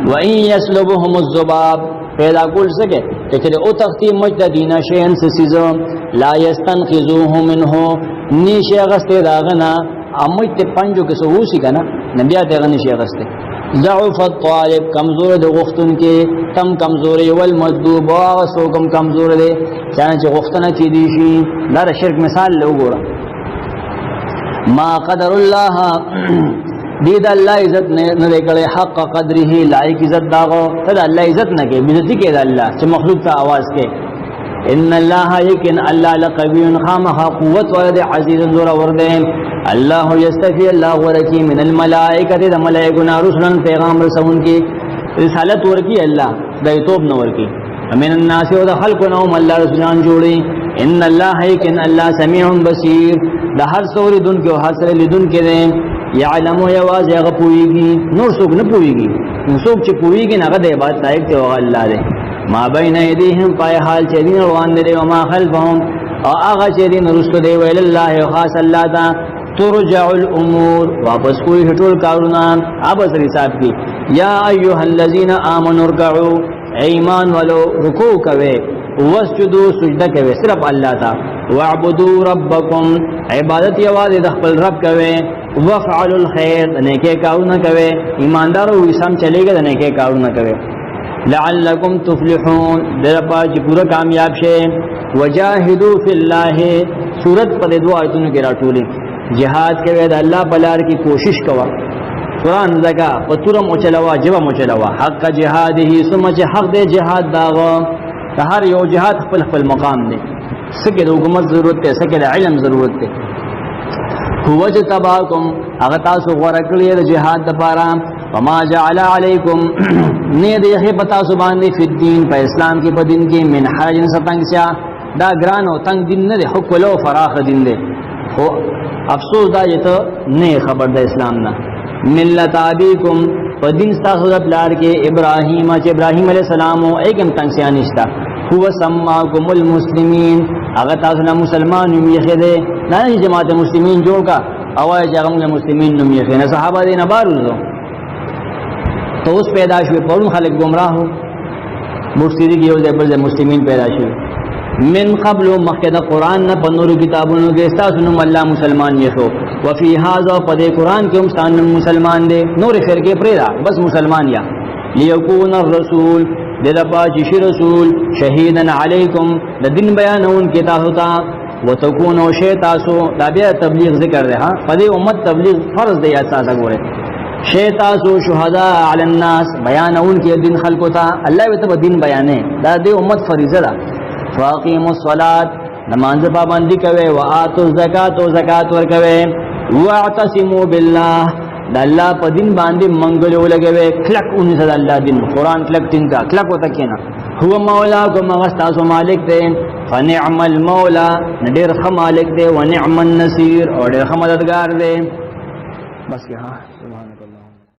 و ان يسلبهم الذباب پیدا کول سکے چې او تختی مچ د دینه شین سسیزو لا يستنقذوه منه نشي غسته داغنا امت پنجو کې سووسی کنه نبي ته غنشي غسته ضعف الطالب کمزور د غختن کې کم کمزوري والمذوب واسو کم کمزور دي چې غختنه کې دي شي دا شرک مثال له وګوره ما قدر الله دید الله عزت نه کړي حق قدره لایق عزت داغو ته الله عزت نه کې عزت کې دا الله چې مخلوق ته आवाज کې ان الله یقین الله لقوی خامخ قوت ولد عزیز زور ورده الله یستفی الله ورکی من الملائکه د ملائکه رسولن پیغام رسون کی رسالت ورکی الله دایتوب نو ورکی امین الناس او د خلقنا هم الله رسولان جوړي ان الله یقین الله سمیع بصیر د هر څوري دن کې او حاصل لیدون کې دي یعلم یواز یغپویږي نور څوک نه پويږي نو څوک چې پويږي نه د عبادت لایق دی او الله دی ما بین ایدیهم پای حال چې دین روان دي او ما خلفهم او هغه چې دین رسول دی ویل الله خاص الله تا ترجع الامور واپس کوئی ټول کارونه ابس حساب کی یا ایها الذین آمنوا ارکعوا ایمان ولو رکوع کوي واسجدوا سجده کوي صرف الله تا واعبدوا ربکم عبادت یوازې د خپل رب کوي وفعلوا الخير نیکه کارونه کوي ایماندارو وسم چلےګا نیکه کارونه کوي لعلکم تفلحون درپا چې پورا کامیاب شئ وجاهدوا فی الله سورۃ په دوه آیتونو کې راټولې جهاد کوي د الله په لار کې کوشش کوه قرآن زکا پتورم اوچلوا جبم اوچلوا حق جهاده ثم حق دے جهاد داغو هر یو جهاد خپل خپل مقام دی سکه د حکومت ضرورت ته سکه د علم ضرورت ته هو جتباکم هغه تاسو غوړه کړی د جهاد لپاره وما جعل علیکم نه دی هي پتا سو باندې په دین په اسلام کې په دین کې من حرج ستنګ شه دا ګران او تنگ دین نه دی حق له فراخ دین دی خو افسوس دا یته نه خبر د اسلام نه ملت ابيکم فدین ستاسو د پلار کې ابراهیم چې ابراهیم علیہ السلام او ایکم تنگسیا نشتا هو سماکم المسلمین هغه تاسو نه مسلمان یې خده نه جماعت مسلمین جوړ کا اوای چې هغه مسلمین نوم یې خنه صحابه دې نه بارو تو اوس پیدا شوی پرون خلک گمراه مرشدی کې یو ځای مسلمین پیدا شوی من قبل مخکد قرآن نه په نورو کتابونو کې تاسو نوم الله مسلمان یې شو وفي هذا په دې قرآن کې هم ستاسو مسلمان دي نور فرقه پرېدا بس مسلمان یا ليكون الرسول دلپاچ شي رسول شهیدا علیکم د دین بیانون کې تاسو ته وتكونوا شی تاسو دا بیا تبلیغ ذکر ده ها په دې امت تبلیغ فرض دی اساسا ګوره شی تاسو شهدا علی الناس بیانون کې دین خلقو ته الله به دین بیانې دا دې امت فریضه ده فاقیموا الصلاة نماز پابندی کوي وآتوا الزکات او زکات ورکوي واعتصموا بالله د الله په دین باندې منګل ولګوي کلک اونې صد الله دین قران کلک ټینګه کلک وته کینا هو مولاکم واستاسو مالک دی فنعم المولا ډېر ښه مالک دی ونعم النصير او ډېر ښه مددگار دی بس ها سبحان